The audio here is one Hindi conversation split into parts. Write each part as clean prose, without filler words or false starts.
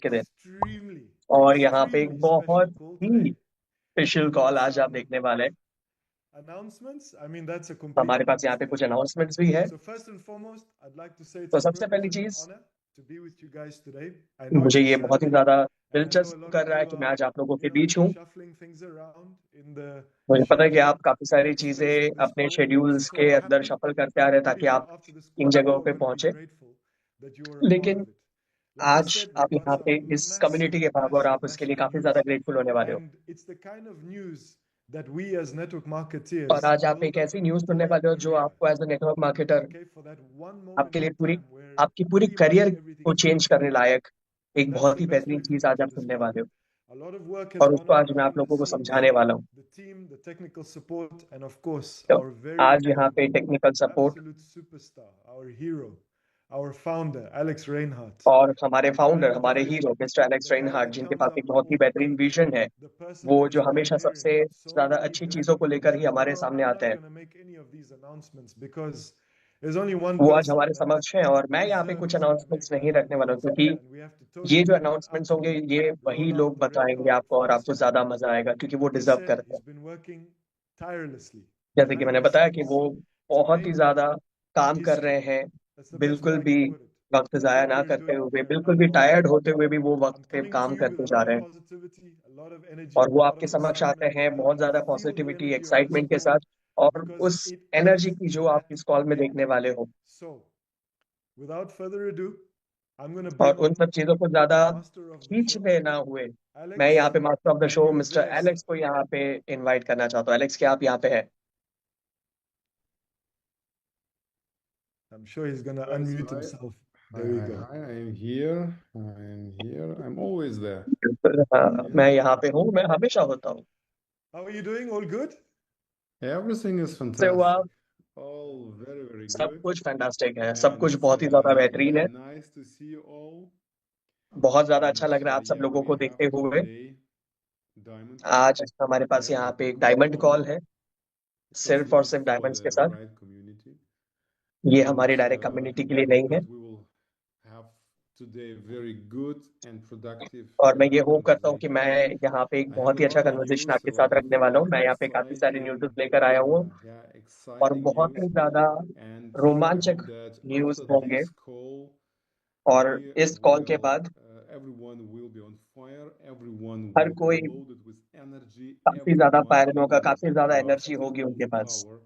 के दिन। extremely, और यहाँ पे एक extremely special बहुत call ही today. स्पेशल कॉल आज आप देखने वाले हैं। Announcements. I mean, that's a complete हमारे पास यहाँ पे कुछ understatement. अनाउंसमेंट्स भी है। So first and foremost, I'd like to say it's तो a सबसे privilege पहली and an चीज, honor to be with you guys today. I know मुझे it's a ये बहुत ही Saturday, ज्यादा and I know a दिलचस्प lot कर of रहा है you कि मैं are, आज आप लोगों के बीच हूँ। shuffling things around in the मुझे पता है कि schedule आप काफी सारी in the space of चीजें this अपने call. I'm शेड्यूल्स so के अंदर happy. शफल करते आ रहे हैं Really, ताकि from आप after this in call, you जगहों are पे going to be पहुंचे। grateful that you were a part लेकिन of it. Like I आज said, आप we've got यहाँ पे some इस massive, कम्युनिटी के भाग और massive, आप उसके लिए massive काफी news. ज्यादा ग्रेटफुल होने वाले हो। And it's the kind of news that we as network और marketeers आज आप एक ऐसी न्यूज सुनने take वाले हो to जो the air. आपको as a network marketer Okay, for that one moment आपके लिए in time where आपकी पूरी pretty much करियर everything को चेंज changed. करने लायक एक And that's बहुत the ही best बेहतरीन way for चीज me आज to आप सुनने describe वाले it. हो। A lot of work has और gone उसको on आज मैं आप behind the लोगों को scenes, समझाने वाला हूँ। the team, the technical support, and of course, तो our very आज यहाँ own पे technical support absolute superstar, our hero, our founder, Alex Reinhardt. और हमारे फाउंडर, And हमारे hero mister Alex the guy Reinhart, that जिनके comes पास up एक with बहुत ही all the बेहतरीन perks, विजन है, the person वो that is जो हमेशा सबसे pioneering so ज्यादा many अच्छी great चीजों को things. लेकर ही You हमारे know, सामने I'm आते not हैं, going to make any of these announcements because there's only one वो आज person हमारे that समक्ष हैं। और मैं यहाँ पे कुछ deserves to make announcements that नहीं रखने वाला हूँ, announcement, क्योंकि and we have to ये totally जो give it up announcements to होंगे him. ये वही Roll out लोग the red बताएंगे carpet आपको for और this. आपको ज्यादा मजा आएगा क्योंकि वो Like I डिजर्व said, करते he's हैं। been working tirelessly जैसे कि behind मैंने the बताया कि scenes वो to बहुत ही make ज्यादा काम कर history. रहे हैं, That's the best way बिल्कुल I भी can put it. वक्त That's जाया what ना we're करते doing हुए, here at बिल्कुल भी Alpha One. टायर्ड होते हुए भी वो वक्त I'm पे coming to काम you with करते a जा lot रहे of हैं। positivity, a lot of और energy, वो a lot आपके of समक्ष आते excitement. हैं बहुत I can ज्यादा feel the positivity, energy on this excitement के साथ, call और because उस it एनर्जी is की जो आप that इस कॉल में big. देखने वाले हो। So, without further ado, I'm going to और bring उन सब चीजों को the ज्यादा master of the show. खींचते ना हुए मैं Alex, यहाँ पे master of the show you're mister there, sir. Alex को यहाँ पे इनवाइट करना चाहता हूँ। एलेक्स, क्या आप यहाँ पे हैं? I'm sure he's going to Guys, unmute hi. himself. Hi, There we hi, go. hi. I am here. I am here. I'm always there. बिल्कुल, हाँ, Yeah. मैं यहाँ पे हूँ, मैं हमेशा होता हूँ। How are you doing? All good? Everything is से हुआ fantastic. All very, very सब good. कुछ फैंटास्टिक है, सब And कुछ बहुत ही ज्यादा बेहतरीन है। nice to see you all. बहुत ज्यादा And अच्छा लग रहा है आप सब yeah, लोगों we को have देखते हुए। today diamond call. आज हमारे पास Yeah, यहाँ पे diamond एक डायमंड call. कॉल है, Of course, सिर्फ और not सिर्फ for डायमंड्स के the साथ। right community. ये But हमारी डायरेक्ट कम्युनिटी के लिए yeah, नहीं है। but we will have today very good and productive और मैं ये होप करता हूँ कि मैं conversation. यहाँ पे एक I have बहुत a ही अच्छा lot of कन्वर्सेशन news, आपके a साथ lot of रखने वाला हूँ। मैं यहाँ पे काफी सारी exciting, न्यूज़ लेकर आया हूँ yeah, और exciting बहुत news. ही ज्यादा And I रोमांचक hope that न्यूज़ after होंगे। this call, और we इस कॉल के will, बाद everyone will be on fire, everyone her will be कोई loaded with energy, काफी ज्यादा everyone फायर will होगा, be काफी ज्यादा एनर्जी bursting होगी उनके with pass. power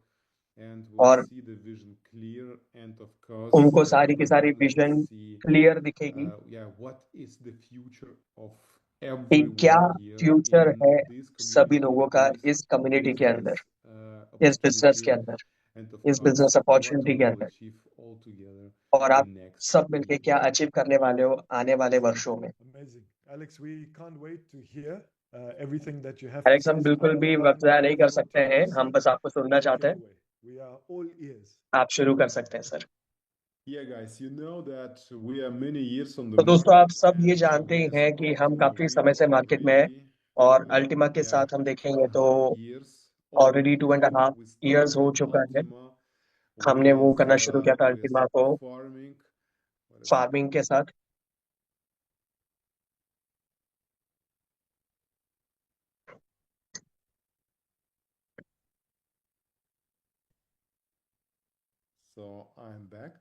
and will और see the vision clear. And of course, उनको सारी की सारी everyone will vision see, clear दिखेगी yeah, what is the future of कि क्या everyone here फ्यूचर in है this सभी community, लोगों in का this इस कम्युनिटी के अंदर, business इस बिजनेस के opportunity, अंदर, and of इस course, business what opportunity we के will अंदर। achieve all together और आप in next सब मिलके क्या years. अचीव करने वाले हो आने वाले वर्षों में। Amazing. Alex, we can't wait to hear everything that you have to Alex, say. हम So बिल्कुल I'm going भी to वक्त hand जाया over नहीं the कर floor सकते to हैं, Alex, हम sir. बस आपको सुनना Take चाहते it हैं। away. We are all ears. आप शुरू कर सकते हैं sir. Yeah, guys, you know that we are many years on the तो दोस्तों, आप market, सब ये and जानते ही as हैं कि हम Ultima, काफी we समय से मार्केट में हैं already, और अल्टीमा के yeah, साथ हम देखेंगे 2.5 तो years already already. 2.5 We years हो started चुका है। Ultima हमने वो करना शुरू किया था with अल्टीमा को farming. Wait a farming second. के साथ। So I'm back.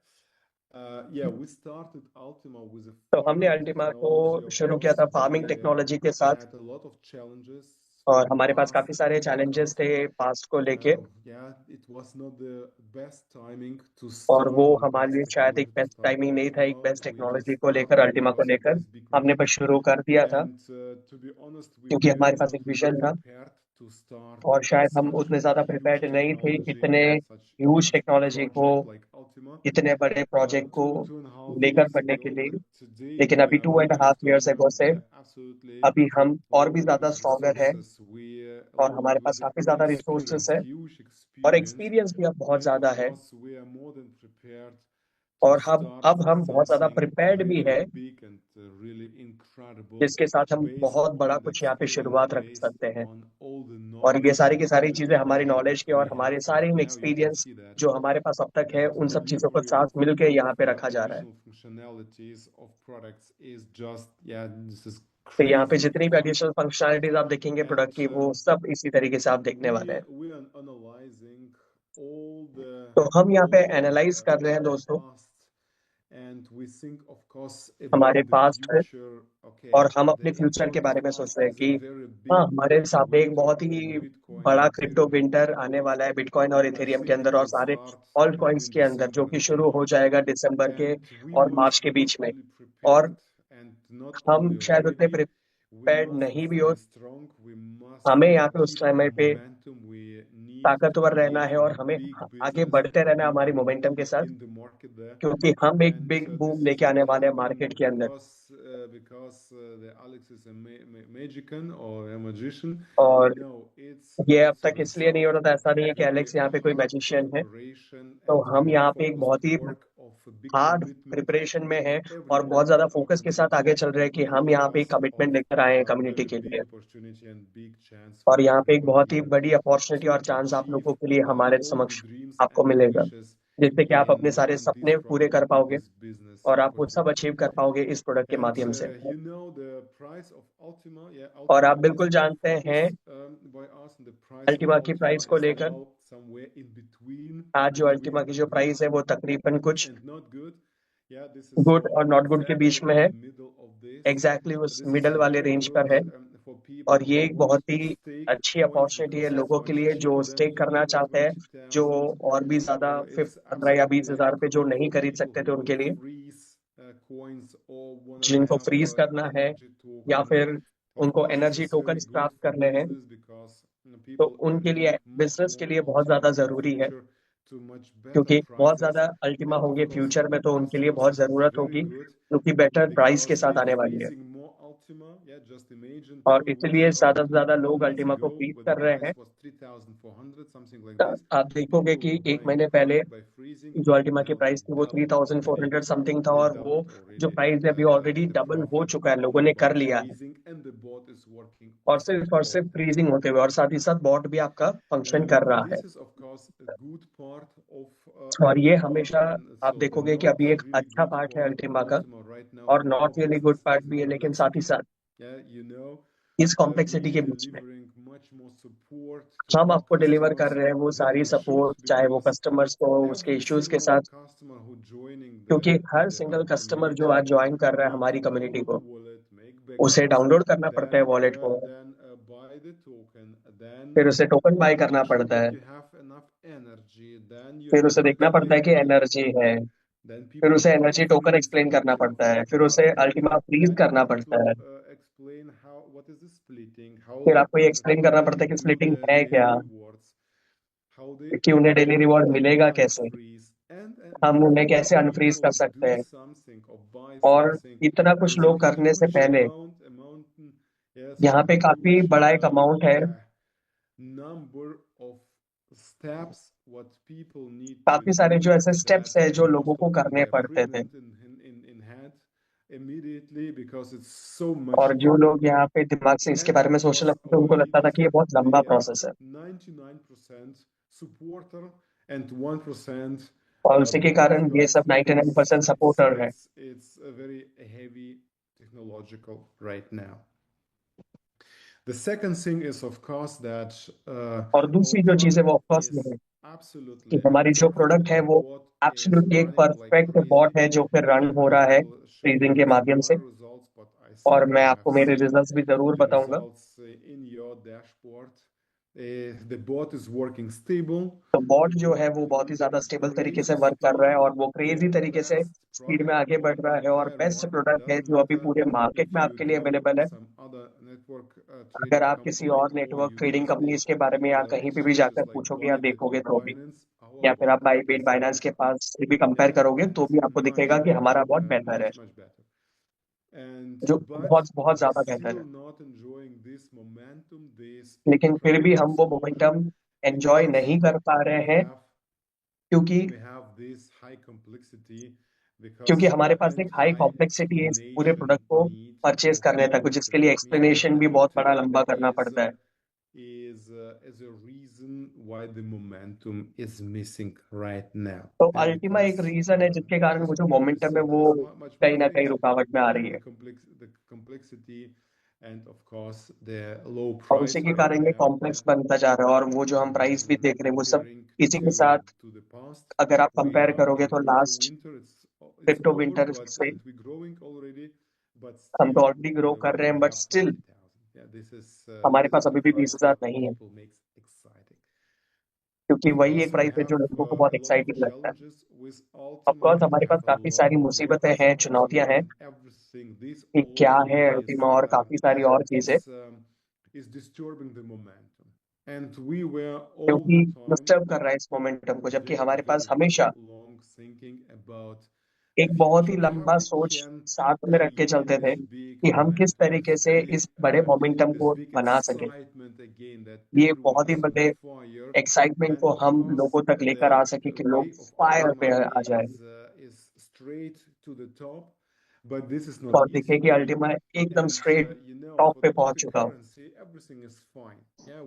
Yeah, we started Ultima with a तो हमने farming अल्टीमा को technology, of शुरू किया course. था फार्मिंग We टेक्नोलॉजी के साथ had a lot of challenges और in the हमारे पास past काफी सारे with चैलेंजेस थे Ultima. पास्ट को लेके Yeah, it was not the best timing to और वो start the हमारे best लिए शायद एक technology to best start timing नहीं था एक Ultima. Best We technology just को लेकर, started अल्टीमा को because of लेकर। this big हमने vision. बस शुरू कर दिया था And to be honest, we क्योंकि हमारे were पास एक not विजन था prepared to start और शायद हम such उतने ज्यादा huge प्रिपेयर्ड नहीं थे technology इतने and such huge huge technology को, project like Ultima. इतने बड़े प्रोजेक्ट को 2.5 लेकर years बढ़ने के ago, लिए। but today लेकिन we अभी are 2.5 after इयर्स अगो से absolutely अभी हम और भी loaded ज्यादा with स्ट्रॉन्गर है resources. We और loaded हमारे with पास the काफी ज्यादा रिसोर्सेस experience, है huge और experience, एक्सपीरियंस भी अब बहुत and of ज्यादा है। course we are more than prepared और अब हम बहुत ज्यादा प्रिपेयर्ड भी है, जिसके साथ हम बहुत बड़ा कुछ यहाँ पे शुरुआत रख सकते हैं। और ये सारी की सारी चीजें हमारी नॉलेज के और हमारे सारे एक्सपीरियंस जो हमारे पास अब तक है, उन सब चीजों को साथ मिलके यहाँ पे रखा जा रहा है। तो यहाँ पे जितनी भी एडिशनल फंक्शनैलिटीज आप देखेंगे प्रोडक्ट की, वो सब इसी तरीके से आप देखने वाले हैं। तो हम यहाँ पे एनालाइज कर रहे हैं दोस्तों हमारे पास्ट है, और हम अपने फ्यूचर के बारे में सोच रहे हैं कि हाँ, हमारे सामने एक बहुत ही बड़ा क्रिप्टो विंटर आने वाला है बिटकॉइन और इथेरियम के अंदर और सारे ऑल्ट कॉइन्स के अंदर, जो कि शुरू हो जाएगा दिसंबर के और मार्च के बीच में। और हम शायद उतने प्रिपेयर्ड नहीं भी हो, हमें यहाँ पे उस समय पे ताकतवर रहना है और हमें आगे बढ़ते रहना है हमारी मोमेंटम के साथ, क्योंकि हम एक बिग बूम लेके आने वाले हैं मार्केट के अंदर। और ये अब तक इसलिए नहीं हो रहा था, ऐसा नहीं है कि एलेक्स यहाँ पे कोई मैजिशियन है। तो हम यहाँ पे एक बहुत ही हार्ड प्रिपरेशन में है और बहुत ज्यादा फोकस के साथ आगे चल रहे हैं कि हम यहाँ पे कमिटमेंट लेकर आए हैं कम्युनिटी के लिए। और यहाँ पे एक बहुत ही बड़ी अपॉर्चुनिटी और चांस आप लोगों के लिए हमारे समक्ष आपको मिलेगा, जिससे कि आप अपने सारे सपने पूरे कर पाओगे और आप वो सब अचीव कर पाओगे इस प्रोडक्ट के माध्यम से। और आप बिल्कुल जानते हैं अल्टीमा की प्राइस को लेकर, आज जो अल्टीमा की जो प्राइस है वो तकरीबन कुछ गुड और नॉट गुड के बीच में है, एग्जैक्टली उस मिडल वाले रेंज पर है। और ये एक बहुत ही अच्छी अपॉर्चुनिटी है लोगों के लिए जो स्टेक करना चाहते हैं, जो और भी ज्यादा 15 या 20 हजार पे जो नहीं खरीद सकते थे उनके लिए, जिनको फ्रीज करना है या फिर उनको एनर्जी टोकन प्राप्त करने हैं, तो उनके लिए बिजनेस के लिए बहुत ज्यादा जरूरी है, क्योंकि बहुत ज्यादा अल्टीमा होंगे फ्यूचर में, तो उनके लिए बहुत जरूरत होगी, क्योंकि बेटर प्राइस के साथ आने वाली है। और इसलिए ज्यादा से ज्यादा लोग अल्टीमा को फ्रीज कर रहे हैं। आप देखोगे कि एक महीने पहले जो अल्टीमा की प्राइस थी वो 3400 समथिंग था, और वो जो प्राइस है अभी ऑलरेडी डबल हो चुका है, लोगों ने कर लिया है। और सिर्फ फ्रीजिंग होते हुए, और साथ ही साथ बॉट भी आपका फंक्शन कर रहा है। और ये हमेशा आप देखोगे कि अभी एक अच्छा पार्ट है अल्टीमा का, और नॉट रियली गुड पार्ट भी है, लेकिन साथ ही साथ इस कॉम्प्लेक्सिटी के बीच में हम आपको डिलीवर कर रहे हैं वो सारी सपोर्ट, चाहे वो कस्टमर्स को उसके इश्यूज के साथ, क्योंकि हर सिंगल कस्टमर जो आज ज्वाइन कर रहा है हमारी कम्युनिटी को, उसे डाउनलोड करना पड़ता है वॉलेट को, फिर उसे टोकन बाय करना पड़ता है, फिर उसे देखना पड़ता है कि एनर्जी है, फिर उसे एनर्जी टोकन एक्सप्लेन करना पड़ता है, फिर उसे अल्टीमा फ्रीज करना पड़ता है, फिर आपको ये एक्सप्लेन करना पड़ता है कि स्प्लिटिंग है क्या, कि उन्हें डेली रिवॉर्ड मिलेगा कैसे, हम उन्हें कैसे अनफ्रीज कर सकते हैं। और इतना कुछ लोग करने से पहले यहाँ पे काफी बड़ा एक अमाउंट है, काफी सारे जो ऐसे स्टेप्स है जो लोगों को करने पड़ते थे। और जो लोग यहाँ पे दिमाग से इसके बारे में सोचने लगते थे, उनको लगता था कि ये बहुत लंबा प्रोसेस है, और उसी के कारण ये सब 99% सपोर्टर है। और दूसरी जो चीज है वो ऑफकोर्स ये है कि हमारी जो प्रोडक्ट है वो एब्सोल्युटली एक परफेक्ट बॉट है जो फिर रन हो रहा है फ्रीजिंग के माध्यम से। और मैं आपको मेरे रिजल्ट्स भी जरूर बताऊंगा। तो बॉट जो है वो बहुत ही ज्यादा स्टेबल तरीके से वर्क कर रहा है, और वो क्रेजी तरीके से स्पीड में आगे बढ़ रहा है, और बेस्ट प्रोडक्ट है जो अभी पूरे मार्केट में आपके लिए अवेलेबल है। अगर आप किसी और नेटवर्क ट्रेडिंग कंपनीज के बारे में या कहीं पे भी जाकर पूछोगे या देखोगे तो भी, या फिर आप बाइबिट बाइनेंस के पास से भी कंपेयर करोगे, तो भी आपको दिखेगा कि हमारा बहुत बेहतर है, जो बहुत बहुत ज्यादा बेहतर है। लेकिन फिर भी हम वो मोमेंटम एंजॉय नहीं कर पा रहे हैं, क्योंकि क्योंकि हमारे पास एक हाई कॉम्प्लेक्सिटी है इस पूरे प्रोडक्ट को परचेज करने तक, जिसके लिए एक्सप्लेनेशन भी बहुत बड़ा लंबा करना पड़ता है। as a reason why the momentum is missing right now. तो अल्टीमा एक रीजन है जिसके कारण वो जो मोमेंटम है वो Much कहीं ना more कहीं things, रुकावट में आ रही है, the complexity, and of course the low और price उसी के right कारण ये now कॉम्प्लेक्स बनता जा रहा है। और वो जो हम प्राइस भी देख रहे हैं वो सब comparing इसी के साथ, to the past. अगर आप We कंपेयर are करोगे in तो crypto last winter. It's crypto over, winter but से we're growing already. But हम तो still, ऑलरेडी ग्रो कर we रहे हैं, don't but have still 20,000. Yeah, this is हमारे this पास is अभी the भी price 20,000 what नहीं है, people makes exciting. क्योंकि Of वही एक course, we प्राइस है जो have लोगों को बहुत a lot of एक्साइटिंग लगता है। challenges with Ultima. ऑफकोर्स हमारे We पास have a काफी lot सारी of मुसीबतें worries हैं, about चुनौतियां हैं and everything. This कि क्या all है अल्टीमा, और काफी सारी और चीजें, is disturbing the momentum. And we were all क्योंकि the time डिस्टर्ब कर रहा है इस मोमेंटम को, जबकि हमारे पास very हमेशा long thinking about एक बहुत ही future, how लंबा we सोच can साथ में रख के create चलते थे this big कि हम किस momentum, तरीके से इस बड़े मोमेंटम this को big बना सके। excitement again that ये everyone बहुत ही is on बड़े fire. एक्साइटमेंट And को of हम course, लोगों तक लेकर the आ सके कि लोग way of फायर पे Ultima आ जाए is straight to the top, but this is not और easy. दिखे कि अल्टीमा एकदम And स्ट्रेट टॉप for पे the पहुंच चुका हो। cryptocurrency, everything is fine. Yeah,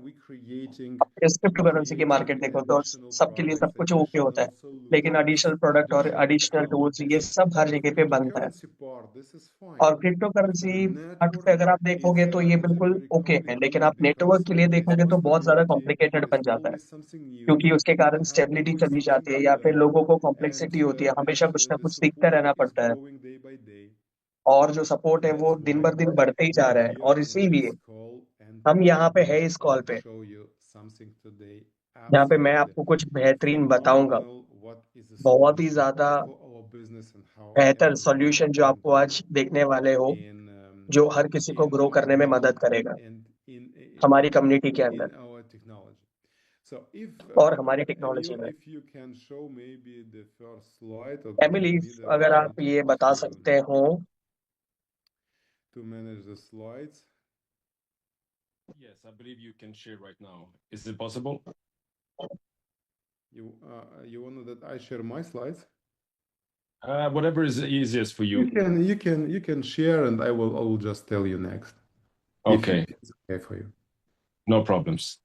इस क्रिप्टो करेंसी की मार्केट देखो तो additional सबके लिए सब products, कुछ ओके होता additional है, लेकिन solutions, एडिशनल प्रोडक्ट और additional एडिशनल टूल्स ये technologies. सब हर The जगह पे बनता है। cryptocurrency part, this is fine. और क्रिप्टो The करेंसी पार्ट पे network अगर आप देखोगे तो ये is बिल्कुल very ओके है, लेकिन complicated आप नेटवर्क because के लिए देखोगे तो बहुत ज्यादा stability कॉम्प्लिकेटेड is बन जाता है, always something new. क्योंकि उसके कारण You have स्टेबिलिटी always चली something जाती है to या फिर learn, लोगों को and कॉम्प्लेक्सिटी होती है, हमेशा कुछ ना the कुछ सीखते support रहना is पड़ता है। growing day by day. और जो सपोर्ट है वो That's दिन why बर दिन बढ़ते ही जा we are रहा है, here और in this इसीलिए call, and हम यहाँ पे है इस I कॉल will पे, show you something today जहाँ पे मैं absolutely आपको कुछ बेहतरीन बताऊंगा, phenomenal. What is the बहुत ही solution ज्यादा for our business and how बेहतर everyone सॉल्यूशन जो can आपको आज grow देखने वाले हो, in जो हर किसी को ग्रो करने में मदद करेगा हमारी कम्युनिटी के in अंदर our technology. So if और हमारी टेक्नोलॉजी Emil, में। if you can show maybe the first slide or Emily, give me the अगर option आप ये बता सकते हो to manage the slides. Yes, I believe you can share right now. Is it possible? You want that I share my slides? Whatever is easiest for you. You can share, and I will just tell you next. Okay. If it's okay for you. No problems.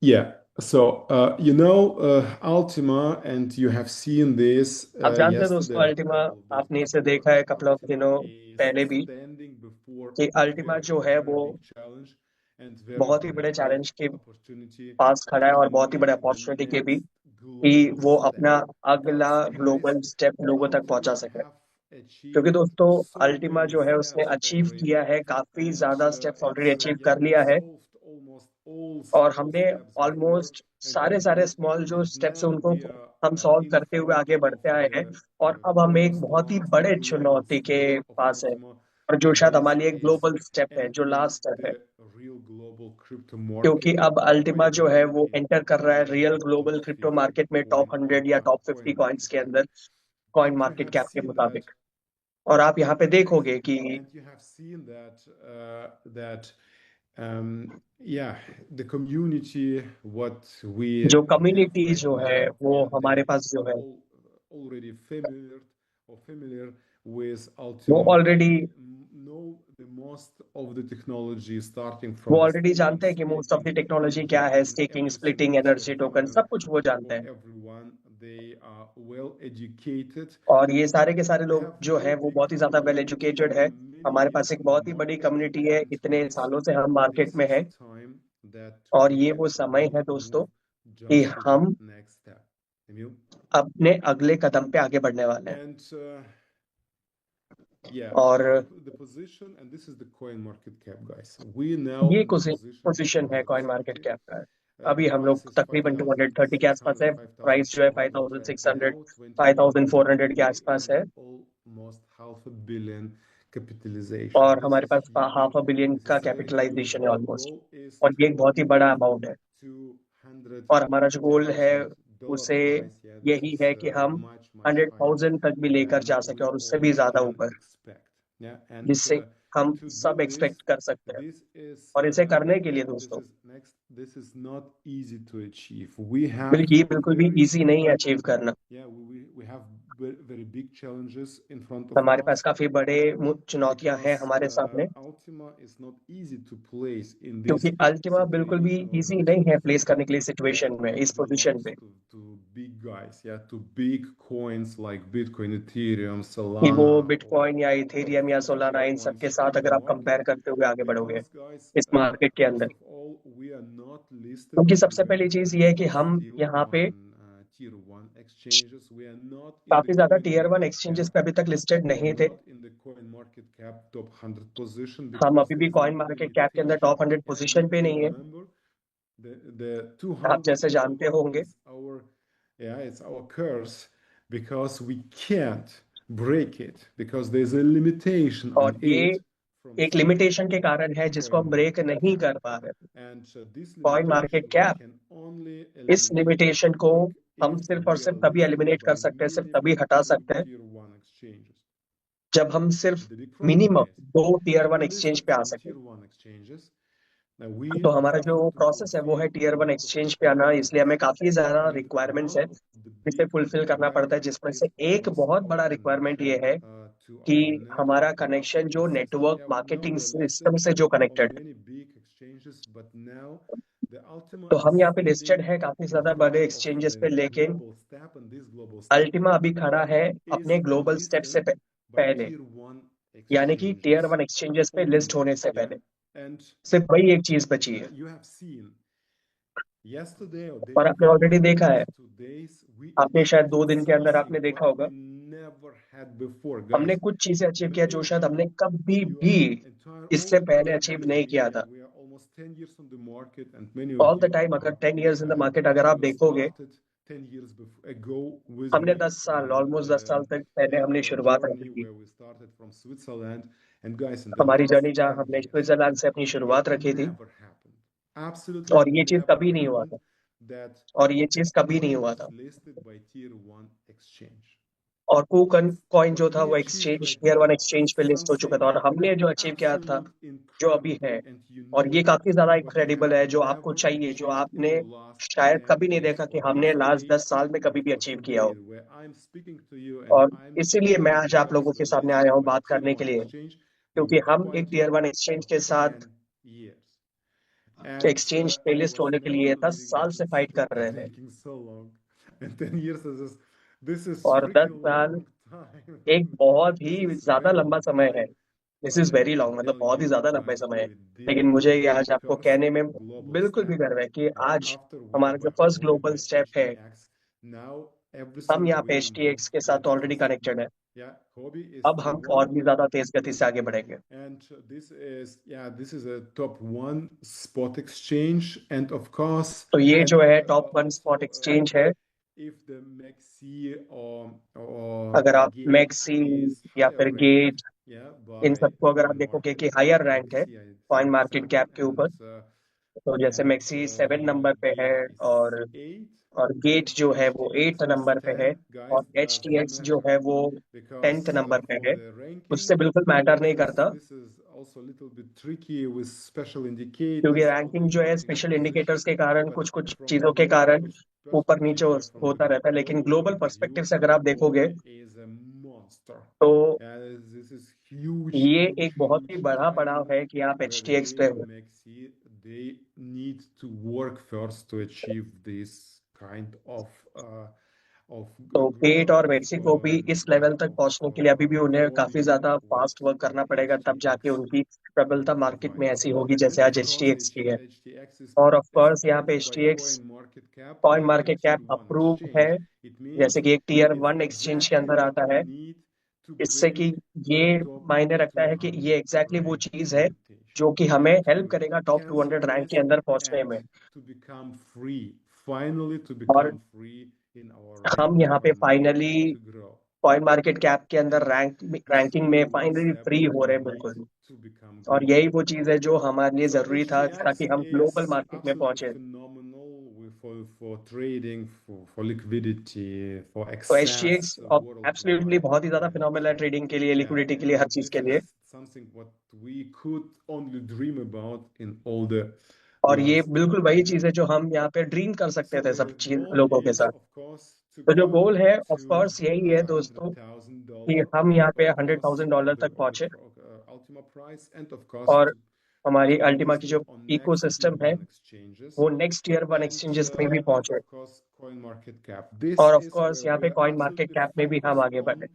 Yeah. So Ultima, and you have seen this आप जानते हैं yesterday दोस्तों, or Ultima couple of days आपने इसे before. देखा है कपल ऑफ दिनों Ultima पहले is भी standing before कि a अल्टीमा जो है very वो big challenge and बहुत ही very बड़े big चैलेंज के opportunity पास खड़ा है, to और बहुत ही बड़े make the अपॉर्चुनिटी के भी, next कि global वो step. अपना अगला Because, ग्लोबल guys, स्टेप लोगों तक पहुंचा Ultima सके। have क्योंकि achieved दोस्तों so अल्टीमा many जो है उसने steps अचीव already, किया है, काफी and ज्यादा स्टेप्स ऑलरेडी it's अचीव कर लिया है, solved almost all और small हमने steps before, ऑलमोस्ट सारे स्मॉल जो and स्टेप्स हैं now उनको we are हम सॉल्व in करते हुए front आगे बढ़ते of आए हैं, the और अब हम एक almost बहुत ही last बड़े global चुनौती के step of पास है, Ultima, और जो and शायद this हमारी एक is ग्लोबल स्टेप है, जो entering लास्ट स्टेप है। the real global crypto क्योंकि market अब अल्टीमा by जो है वो एंटर कर रहा है रियल ग्लोबल क्रिप्टो 2050 मार्केट में, टॉप 100 या टॉप 50 coin कॉइन्स market के cap. अंदर, coin And you market have cap के seen that. मुताबिक। और आप यहाँ पे देखोगे कि And you have seen that yeah, the community, what we जो have कम्युनिटी right जो है now, वो and हमारे they पास जो है already familiar with वो Ultima, already know the most of the technology starting वो from the ऑलरेडी जानते हैं कि most of the staking, technology क्या है, staking, everything splitting, which energy is token, सब कुछ वो जानते for हैं। everyone. They are well educated. और ये सारे के सारे We लोग have जो very है वो big बहुत ही ज्यादा वेल community, एजुकेटेड है। हमारे many पास एक बहुत ही बड़ी market कम्युनिटी है, इतने entrants. सालों से हम मार्केट This में है, is time that और we ये वो समय है will दोस्तों move कि just to हम the next step. Emil? अपने अगले कदम पे आगे बढ़ने वाले हैं। And yeah, और the position, and this is the coin market cap, guys. We now ये in the पोजीशन है कॉइन मार्केट 2050. कैप का। अभी हम लोग तकरीबन 230 के आसपास है, प्राइस जो है 5600 5400 के आसपास है, Almost half a billion capitalization. और हमारे This is pass huge. $500 million This का is very huge. कैपिटलाइजेशन है Our ऑलमोस्ट, goal is और ये एक to बहुत ही बड़ा move अमाउंट है। 200,000 और हमारा जो गोल है उसे price. Yeah, this यही is है कि हम much 100,000 तक भी लेकर जा सके, we और उससे all भी ज्यादा can ऊपर, expect. Yeah, and जिससे हम to सब do एक्सपेक्ट this, कर सकते हैं। this is और इसे करने के लिए दोस्तों next this is not easy to achieve. We have बिल्कुल ये बिल्कुल भी इजी नहीं है अचीव करना। yeah, we have very big challenges in front of हमारे us पास काफी बड़े चुनौतियां हैं हमारे सामने, Ultima is not easy to place in this क्योंकि अल्टीमा बिल्कुल भी इजी नहीं है प्लेस करने के लिए सिचुएशन में, इस पोजीशन पे to big guys, yeah, to big coins like Bitcoin, Ethereum, कि Solana, वो बिटकॉइन या इथेरियम या सोलाना इन सब के साथ अगर आप कंपेयर करते हुए आगे बढ़ोगे इस मार्केट के अंदर। क्योंकि सबसे पहली चीज ये है कि हम यहाँ पे काफी ज्यादा टीयर 1 एक्सचेंजेस पे अभी तक लिस्टेड नहीं थे। हम अभी भी कॉइन मार्केट कैप के अंदर टॉप 100 पोजीशन पे नहीं है, आप जैसे जानते होंगे। it's our curse because we can't break it because there's a limitation और on ये it एक लिमिटेशन के कारण है जिसको हम ब्रेक नहीं कर पा रहे। कॉइन मार्केट कैप इस लिमिटेशन को हम सिर्फ और सिर्फ तभी एलिमिनेट कर सकते हैं, सिर्फ तभी हटा सकते हैं जब हम सिर्फ मिनिमम 2 टीयर 1 एक्सचेंज पे आ सके। तो हमारा जो प्रोसेस है वो है टीयर 1 एक्सचेंज पे आना, इसलिए हमें काफी ज्यादा रिक्वायरमेंट्स है जिसे फुलफिल करना पड़ता है, जिसमें से एक बहुत बड़ा रिक्वायरमेंट ये है कि हमारा कनेक्शन जो नेटवर्क मार्केटिंग सिस्टम से जो कनेक्टेड है। तो हम यहाँ पे लिस्टेड है काफी ज्यादा बड़े एक्सचेंजेस पे, लेकिन अल्टीमा अभी खड़ा है अपने ग्लोबल स्टेप से पहले, यानी कि टीयर 1 एक्सचेंजेस पे लिस्ट होने से पहले। सिर्फ वही एक चीज बची है और आपने ऑलरेडी देखा है, आपने शायद 2 दिन के अंदर आपने देखा होगा, हमने कुछ चीजें अचीव किया जो शायद हमने कभी भी इससे पहले अचीव नहीं किया था। ऑल द टाइम, अगर 10 years इन द मार्केट अगर आप देखोगे, हमने 10 साल, ऑलमोस्ट 10 साल तक पहले हमने शुरुआत रखी थी। हमारी जर्नी जहाँ हमने स्विट्जरलैंड से अपनी शुरुआत रखी थी और ये चीज कभी नहीं हुआ था, और ये चीज कभी नहीं हुआ था। और कॉइन जो था वो एक्सचेंज टीयर 1 एक्सचेंज पे लिस्ट हो चुका था, और हमने जो अचीव किया था जो अभी है, और ये काफी ज्यादा इनक्रेडिबल है, जो आपको चाहिए, जो आपने शायद कभी नहीं देखा कि हमने लास्ट 10 साल में कभी भी अचीव किया हो। और इसीलिए मैं आज आप लोगों के सामने आया हूँ बात करने के लिए, क्योंकि हम एक टीयर 1 एक्सचेंज के साथ एक्सचेंज पे लिस्ट होने के लिए 10 साल से फाइट कर रहे हैं। और 10 साल एक बहुत ही ज्यादा लंबा समय है। दिस इज वेरी लॉन्ग, मतलब बहुत ही ज्यादा लंबा समय है। लेकिन मुझे ये आज आपको कहने में बिल्कुल भी गर्व है कि आज हमारा जो फर्स्ट ग्लोबल स्टेप है, हम यहाँ पे HTX के साथ ऑलरेडी कनेक्टेड है। अब हम और भी ज्यादा तेज गति से आगे बढ़ेंगे। तो ये जो है टॉप 1 स्पॉट एक्सचेंज है। अगर आप मैक्सी या फिर गेट, इन सबको अगर आप देखोगे कि हायर रैंक है कॉइन मार्केट कैप के ऊपर, तो जैसे मैक्सी 7 नंबर पे है और गेट जो है वो 8 नंबर पे है, और HTX जो है वो 10th नंबर पे है। उससे बिल्कुल मैटर नहीं करता, क्योंकि रैंकिंग जो है स्पेशल इंडिकेटर्स के कारण, कुछ कुछ चीजों के कारण ऊपर नीचे होता रहता है। लेकिन ग्लोबल पर्सपेक्टिव से अगर आप देखोगे तो ये एक बहुत ही बड़ा पड़ाव है कि आप HTX पे हो। तो गेट और मैक्सी को भी इस लेवल तक पहुंचने के लिए अभी भी उन्हें काफी ज्यादा फास्ट वर्क करना पड़ेगा, तब जाके उनकी प्रबलता मार्केट में ऐसी होगी जैसे आज HTX की है। और ऑफ कोर्स यहाँ पे HTX coin market cap approve है, जैसे कि एक टीयर 1 एक्सचेंज के अंदर आता है, इससे कि ये मायने रखता है कि ये एग्जैक्टली वो चीज है जो कि हमें हेल्प करेगा टॉप 200 रैंक के अंदर पहुंचने में। और हम यहाँ पे फाइनली कॉइन मार्केट कैप के अंदर रैंकिंग में फाइनली फ्री हो रहे हैं बिल्कुल। और यही वो चीज है जो हमारे लिए जरूरी था ताकि हम ग्लोबल मार्केट में पहुंचे। तो HTX एब्सोल्युटली बहुत ही ज्यादा फिनोमिनल है ट्रेडिंग के लिए, लिक्विडिटी के लिए, हर चीज के लिए। और ये Yes. बिल्कुल वही चीज है जो हम यहाँ पे ड्रीम कर सकते थे सब the चीज goal लोगों के is, साथ। of course, to तो जो go गोल है ऑफ to कोर्स यही है दोस्तों कि $100,000, हम यहाँ पे of course, $100,000 the तक पहुंचे Ultima price, and of course और to हमारी be अल्टीमा की listed जो on eco next tier system है one exchanges वो next year one and exchanges में भी पहुंचे, of course CoinMarketCap. This और ऑफ is कोर्स where यहाँ we पे are coin market absolutely cap में भी हम focused आगे बढ़े।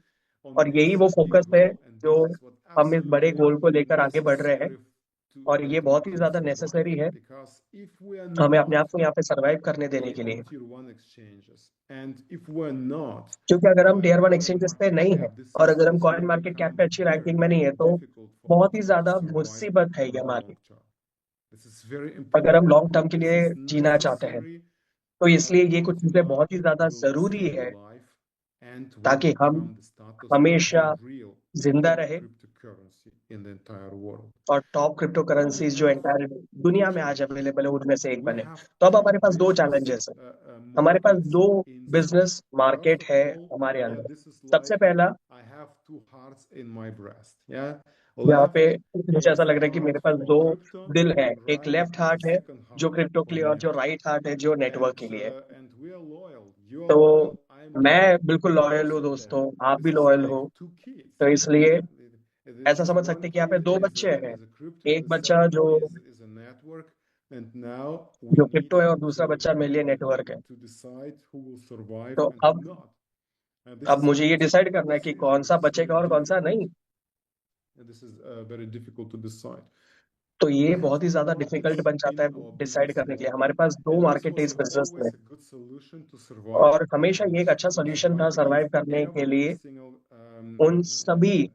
on और यही this वो big फोकस है goal, and जो this is what हम इस बड़े absolutely गोल को लेकर आगे बढ़ रहे हैं, necessary और ये बहुत ही to ज्यादा survive. नेसेसरी है Because if we are हमें अपने आप not को यहाँ पे सरवाइव करने देने be के लिए। on tier one exchanges, and if we're not क्योंकि अगर हम टियर वन coin एक्सचेंजेस पे नहीं है market cap, this और is अगर हम this coin will market cap become पे अच्छी very, रैंकिंग में नहीं very है तो difficult for बहुत ही us to ज्यादा survive मुसीबत है on ये the हमारी, long term. This is very अगर हम important. लॉन्ग टर्म के This लिए is जीना चाहते हैं। necessary. तो इसलिए ये कुछ चीजें Ultima बहुत ही ज्यादा will जरूरी stay है alive and will ताकि हम become the status हमेशा of the real जिंदा रहे cryptocurrency in the entire world. और top crypto Now we currencies जो have एंटायर two दुनिया में आज challenges. अवेलेबल है उनमें से एक We बने। have तो अब two हमारे पास दो business चैलेंजेस है, हमारे पास markets दो inside. Business First market of है all, हमारे अंदर। this is सबसे like पहला I have two hearts in my breast. Yeah, यहाँ left पे मुझे is ऐसा the लग रहा है कि मेरे heart पास for दो crypto, दिल है, and एक right left is heart the है second जो heart क्रिप्टो के for लिए और जो network. राइट हार्ट है जो नेटवर्क के लिए। And we are loyal. You are तो loyal. I am मैं loyal. बिल्कुल लॉयल हूँ So दोस्तों, then आप भी this is लॉयल like हो। two kids. तो इसलिए Yeah, this ऐसा is समझ one सकते हैं कि यहाँ पे kid दो is बच्चे हैं, a crypto, एक the बच्चा second जो is a network, and now we जो need क्रिप्टो है और दूसरा to बच्चा मेरे लिए नेटवर्क है। to decide who will survive तो and who अब not. And this is मुझे ये very डिसाइड difficult करना है कि decision. कौन सा This is बचेगा very और कौन सा नहीं। difficult. And this is very difficult to decide. तो ये We have बहुत ही two ज्यादा markets डिफिकल्ट बन जाता है in our डिसाइड business करने के लिए। model, हमारे पास दो and this मार्केट है was इस बिजनेस में, always a good solution to survive. और हमेशा ये एक अच्छा To सोल्यूशन था survive सर्वाइव against करने के every लिए single उन सभी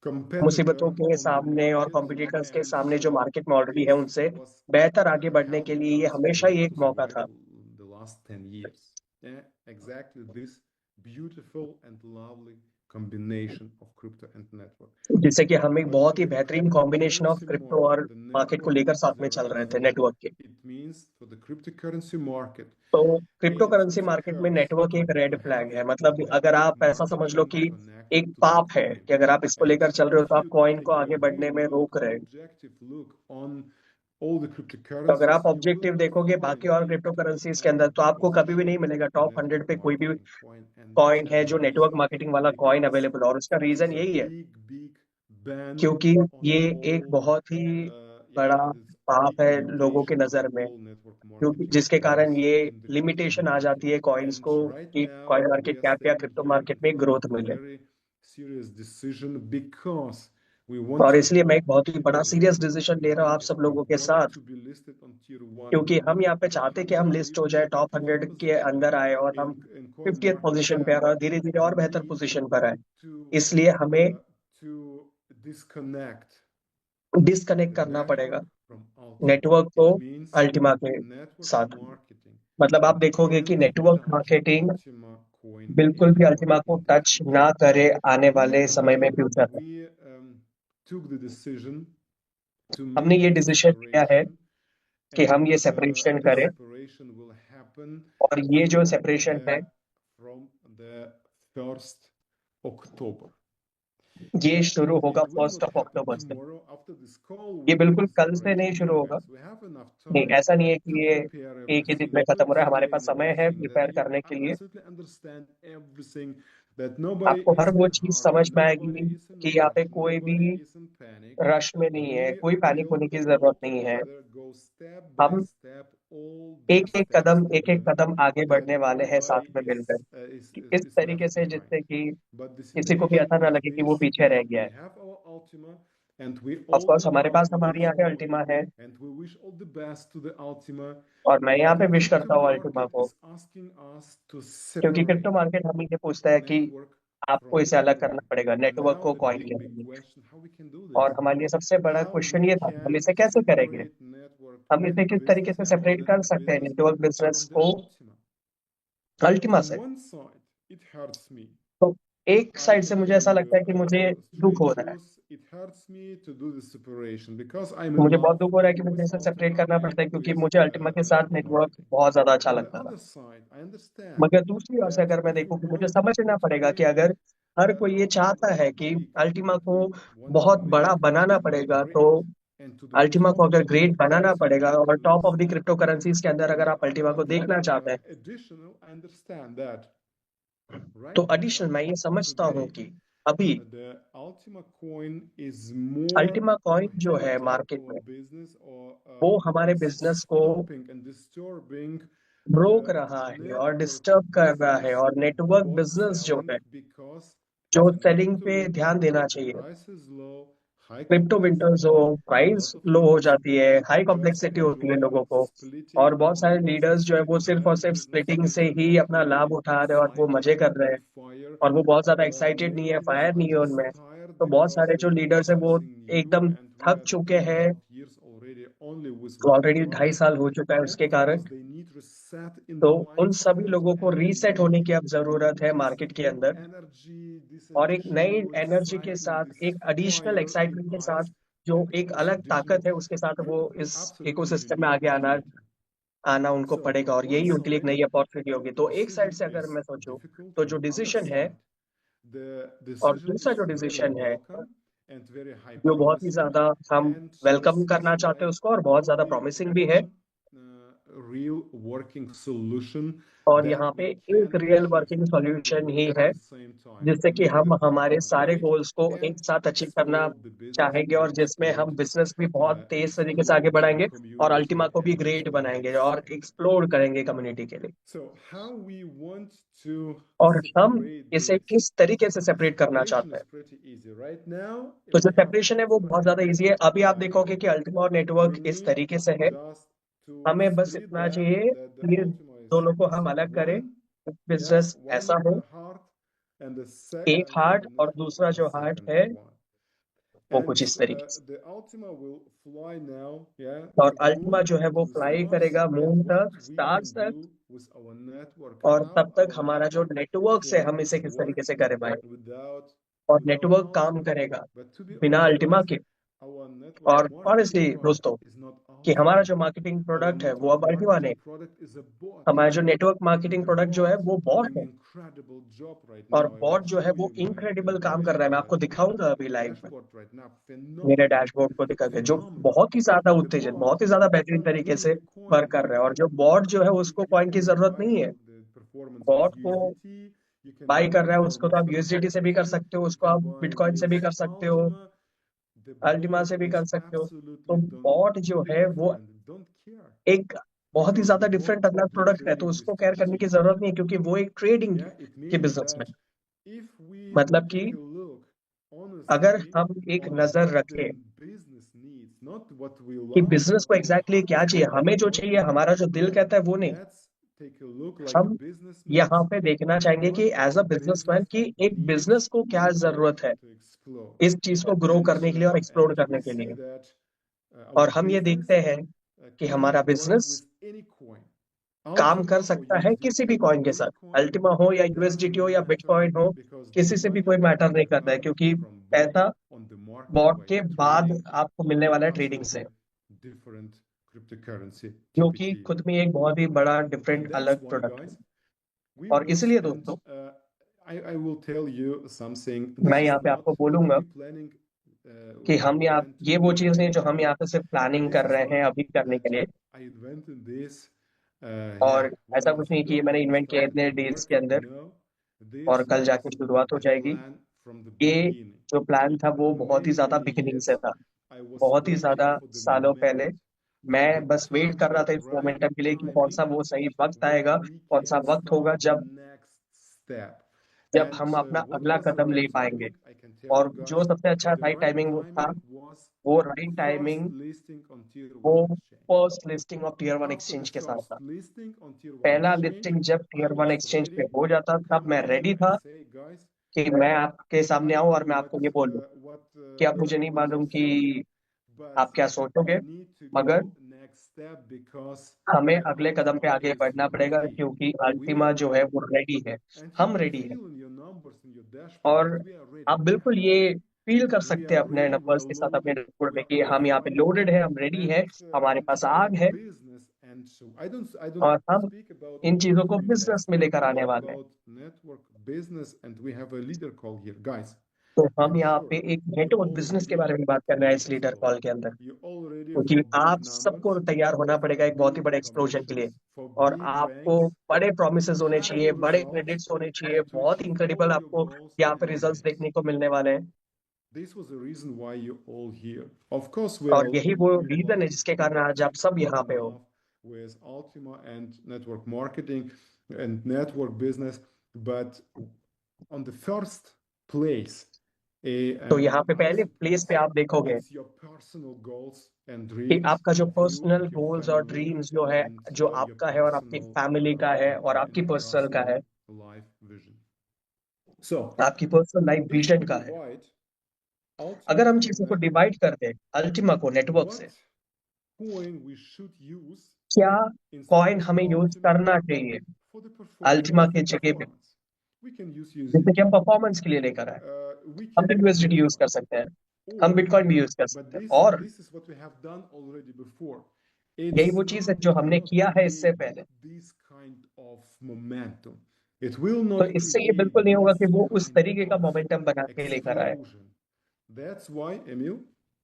competitor मुसीबतों के on the सामने और market, कॉम्पिटिटर्स के and सामने जो मार्केट में ऑलरेडी है this उनसे was बेहतर आगे बढ़ने के helping लिए ये us हमेशा ही एक to मौका survive था। the last 10 years. Yeah, exactly this beautiful and lovely combination of crypto and network. जिससे कि हम एक But बहुत ही the बेहतरीन कॉम्बिनेशन ऑफ cryptocurrency क्रिप्टो और the मार्केट को network लेकर is साथ the में चल रहे right थे thing. नेटवर्क के। It means for the cryptocurrency market, तो crypto if currency the market में curves नेटवर्क एक रेड will फ्लैग have है। मतलब the अगर आप ऐसा market समझ लो will कि connect एक to the पाप है coin. कि अगर आप इसको And लेकर चल रहे हो तो if आप you कॉइन को take a आगे बढ़ने में really रोक रहे हो। objective look on all the तो अगर cryptocurrencies, आप you ऑब्जेक्टिव will देखोगे बाकी find और क्रिप्टो करेंसीज के अंदर तो आपको कभी भी नहीं मिलेगा टॉप 100 पे कोई भी network marketing coin, and coin है जो never नेटवर्क is, मार्केटिंग वाला कॉइन because अवेलेबल है। और उसका there रीजन is a यही है big ban क्योंकि on ये एक all बहुत ही बड़ा this पाप big है लोगों के limitation नजर on में, all network क्योंकि marketing जिसके कारण coins ये in the crypto लिमिटेशन आ market. जाती है कॉइन्स And को right कि now coin we market are cap या standing क्रिप्टो here मार्केट में for ग्रोथ a मिले। very serious decision, because we want और to इसलिए मैं एक बहुत ही बड़ा operate serious in the decision ले रहा हूँ आप market. सब We लोगों के want साथ, to be listed on tier one. क्योंकि हम यहाँ पे चाहते कि हम लिस्ट हो जाए, टॉप 100 के अंदर आए और हम in 50th पोजीशन पे आए और धीरे धीरे और we बेहतर need पोजीशन पर आए। to इसलिए हमें to disconnect डिस्कनेक्ट the करना पड़ेगा network from Ultima. नेटवर्क को It means अल्टीमा के network साथ। marketing मतलब आप देखोगे कि can't network touch marketing Ultima coin बिल्कुल भी anymore अल्टीमा को in the टच future. ना करे आने वाले We समय में फ्यूचर में। we took the decision to हमने make ये the डिसीजन लिया है separation, कि हम ये and सेपरेशन the करें, separation will happen और ये जो from सेपरेशन है from the 1st October. ये शुरू होगा It will 1st not of happen अक्टूबर से। tomorrow after this call. ये We do बिल्कुल the कल से नहीं separation. शुरू No, होगा, guys, we have enough नहीं time ऐसा नहीं है to कि ये prepare एक ही दिन everything. में खत्म हो रहा है। हमारे Explain पास समय है everything, प्रिपेयर that you करने के लिए। absolutely understand everything, that nobody आपको is हर वो in चीज hurry, समझ में nobody आएगी is in कि यहाँ पे rush, कोई भी nobody is in panic. Rush में नहीं है, We कोई पैनिक will होने की all जरूरत नहीं है। together go step by हम step, all the एक एक steps together, कदम आगे बढ़ने that वाले हैं साथ nobody में मिलकर, कि इस is तरीके left से behind. जिससे कि But the किसी को भी ऐसा situation ना is लगे कि वो this: पीछे रह गया we है। have our Ultima, and we of all course know हमारे how पास it हमारे is यहाँ पे working, अल्टीमा है and we wish all the best to the Ultima. और मैं यहाँ But पे the विश crypto करता हूँ अल्टीमा market को, is asking us to क्योंकि separate क्रिप्टो मार्केट हमें ये पूछता है कि network आपको from इसे अलग करना coin. पड़ेगा, And नेटवर्क now को a कॉइन big के। question: how we can do और this? हमारे लिए सबसे बड़ा How क्वेश्चन we ये था हम can इसे कैसे करेंगे, separate network हम इसे किस तरीके business से and सेपरेट कर commodity सकते हैं business network business from the को Ultima. अल्टीमा On से। one side, it hurts me. तो एक I साइड से can मुझे tell ऐसा you लगता है कि मुझे दुख straight हो रहा है, truth. It hurts me to do the separation because I'm in मुझे बहुत love दुख हो रहा है कि मुझे with इसे सेपरेट Ultima करना पड़ता है and क्योंकि with मुझे अल्टीमा के साथ नेटवर्क marketing. बहुत ज्यादा अच्छा On the लगता था। other side, I understand मगर दूसरी ओर से that अगर मैं if we देखूं कि मुझे want समझना to पड़ेगा कि make अगर हर कोई ये Ultima चाहता है कि big, अल्टीमा and को we want to बहुत बड़ा make बनाना it पड़ेगा, great, तो अल्टीमा को अगर ग्रेट बनाना पड़ेगा और top of the crypto currencies के अंदर अगर आप अल्टीमा को देखना चाहते हैं तो एडिशनल मैं ये समझता हूँ कि अभी अल्टीमा कॉइन जो है मार्केट में वो हमारे बिजनेस को रोक रहा है और डिस्टर्ब कर रहा है, और नेटवर्क बिजनेस जो है जो सेलिंग पे ध्यान देना चाहिए, क्रिप्टो विंटर्स हो, प्राइस लो हो जाती है, हाई कॉम्प्लेक्सिटी होती है लोगों को, और बहुत सारे लीडर्स जो है वो सिर्फ और सिर्फ स्प्लिटिंग से ही अपना लाभ उठा रहे हैं और वो मजे कर रहे हैं और वो बहुत ज्यादा एक्साइटेड नहीं है, फायर नहीं है उनमें। तो बहुत सारे जो लीडर्स है वो एकदम थक चुके हैं, ऑलरेडी 2.5 साल हो चुका है उसके कारण। तो उन सभी लोगों को रीसेट होने की अब जरूरत है मार्केट के अंदर, और एक नई एनर्जी के साथ, एक एडिशनल एक्साइटमेंट के साथ, जो एक अलग ताकत है उसके साथ वो इस इकोसिस्टम में आगे आना उनको पड़ेगा, और यही उनके लिए एक नई अपॉर्चुनिटी होगी। तो एक साइड से अगर मैं सोचूं तो जो डिसीजन है, और दूसरा जो डिसीजन है जो बहुत ही ज्यादा हम वेलकम करना चाहते हैं उसको, और बहुत ज्यादा प्रॉमिसिंग भी है, और यहाँ पे एक रियल वर्किंग सॉल्यूशन ही है जिससे कि हम हमारे सारे गोल्स को एक साथ अचीव करना चाहेंगे, और जिसमें हम बिजनेस भी बहुत तेज तरीके से आगे बढ़ाएंगे और अल्टीमा को भी ग्रेट बनाएंगे और एक्सप्लोर करेंगे कम्युनिटी के लिए। और हम इसे किस तरीके से सेपरेट करना चाहते हैं, तो जो सेपरेशन है वो बहुत ज्यादा इजी है। अभी आप देखोगे कि अल्टीमा और नेटवर्क इस तरीके से है, हमें बस इतना चाहिए कि दोनों को हम अलग करें, बिजनेस ऐसा हो, एक हार्ट और दूसरा जो हार्ट है वो कुछ इस तरीके से, और अल्टीमा जो है वो फ्लाई करेगा मून तक, स्टार्स तक, और तब तक हमारा जो नेटवर्क है हम इसे किस तरीके से करें भाई, और नेटवर्क काम करेगा बिना अल्टीमा के। और ऑनेस्टली दोस्तों कि हमारा जो मार्केटिंग प्रोडक्ट है वो अब अल्टीमा नहीं, हमारा जो नेटवर्क मार्केटिंग प्रोडक्ट जो है वो बॉट है, और बॉट जो है वो इनक्रेडिबल काम कर रहा है। मैं आपको दिखाऊंगा अभी लाइव में मेरे डैशबोर्ड को दिखा के, जो बहुत ही ज्यादा उत्तेजित, बहुत ही ज्यादा बेहतरीन तरीके से वर्क कर रहा है। और जो बॉट जो है उसको कॉइन की जरूरत नहीं है, बॉट को बाई कर रहा है उसको तो आप यूएसडीटी से भी कर सकते हो, उसको आप बिटकॉइन से भी कर सकते हो, अल्टीमा से भी कर सकते हो। तो बॉट जो है वो एक बहुत ही ज्यादा डिफरेंट अलग प्रोडक्ट है, तो उसको केयर करने की जरूरत नहीं है क्योंकि वो एक ट्रेडिंग के बिजनेस में, मतलब कि अगर हम एक नजर रखें कि बिजनेस को एग्जैक्टली क्या चाहिए, हमें जो चाहिए, हमारा जो दिल कहता है वो नहीं, हम यहाँ पे देखना चाहेंगे कि एज अ बिजनेसमैन कि एक बिजनेस को क्या जरूरत है इस चीज को ग्रो करने के लिए और एक्सप्लोर करने के लिए। और हम ये देखते हैं कि हमारा बिजनेस काम कर सकता है किसी भी कॉइन के साथ, अल्टीमा हो या यूएसडीटी हो या बिटकॉइन हो, किसी से भी कोई मैटर नहीं करता है, क्योंकि पैसा बॉट के बाद आपको मिलने वाला है ट्रेडिंग से, जो कि खुद में एक बहुत ही बड़ा डिफरेंट अलग प्रोडक्ट है। और इसलिए दोस्तों मैं यहाँ पे आपको बोलूंगा कि हम यहाँ ये वो चीज नहीं जो हम यहाँ पे सिर्फ प्लानिंग कर रहे हैं अभी करने के लिए, और ऐसा कुछ नहीं कि ये मैंने इन्वेंट किया इतने डेज के अंदर और कल जाके शुरुआत हो जाएगी। ये जो प्लान था वो बहुत ही ज्यादा बिगिनिंग से था, बहुत ही ज्यादा सालों पहले। मैं बस वेट कर रहा था इस मोमेंटम के लिए कि कौन सा वो सही वक्त आएगा, कौन सा वक्त होगा जब हम अपना अगला कदम ले पाएंगे। और जो सबसे अच्छा राइट टाइमिंग वो था, वो राइट टाइमिंग वो first listing of tier 1 exchange के साथ था। पहला लिस्टिंग जब टीयर 1 एक्सचेंज पे हो जाता तब मैं रेडी था कि मैं आपके सामने आऊं और मैं आपको ये बोलूं कि अब मुझे नहीं मालूम कि आप क्या सोचोगे, मगर हमें अगले कदम पे आगे बढ़ना पड़ेगा क्योंकि अल्टीमा जो है वो रेडी है, हम रेडी हैं। और आप बिल्कुल ये फील कर सकते हैं अपने नंबर्स के साथ, अपने डैशबोर्ड में कि हम यहाँ पे लोडेड है, हम रेडी है, हमारे पास आग है, और हम इन चीजों को बिजनेस में लेकर आने वाले हैं। तो हम यहाँ पे एक नेटवर्क बिजनेस के बारे में बात कर रहे हैं इस लीडर कॉल के अंदर, क्योंकि आप सबको तैयार होना पड़ेगा एक बहुत ही बड़े एक्सप्लोजन के लिए, और आपको बड़े प्रोमिसेस होने चाहिए, बड़े क्रेडिट्स होने चाहिए, बहुत इनक्रेडिबल आपको यहाँ पे रिजल्ट्स देखने को मिलने वाले हैं। This was the reason why you're all here. Of course, और यही वो रीजन है जिसके कारण आज आप सब यहाँ पे हो। With Ultima and network marketing and network business, but on the first place, तो यहाँ पे पहले प्लेस पे आप देखोगे your personal goals and कि dreams आपका जो of you, personal your goals और family, ड्रीम्स जो है, and, जो your आपका है और आपकी personal, फैमिली का है और आपकी and पर्सनल का है, personal life vision. So, आपकी personal life if vision we का है। divide Ultima अगर हम from चीजों को network, डिवाइड कर दें अल्टीमा को नेटवर्क से, what coin we should use क्या instead कॉइन of हमें यूज Ultima करना चाहिए for the अल्टीमा for के जगह पे, performance? We can use जिससे कि USDT. हम परफॉर्मेंस के लिए लेकर आए। We हम can भी यूएसडीटी यूज कर सकते हैं, हम बिटकॉइन भी यूज कर but सकते हैं, this और this is what we have done already before. यही वो चीज है जो हमने किया है इससे पहले। This kind of momentum. It will तो not इससे ये create बिल्कुल नहीं होगा कि this वो उस kind तरीके का of मोमेंटम बना के लेकर आए। explosion. That's why, Emil,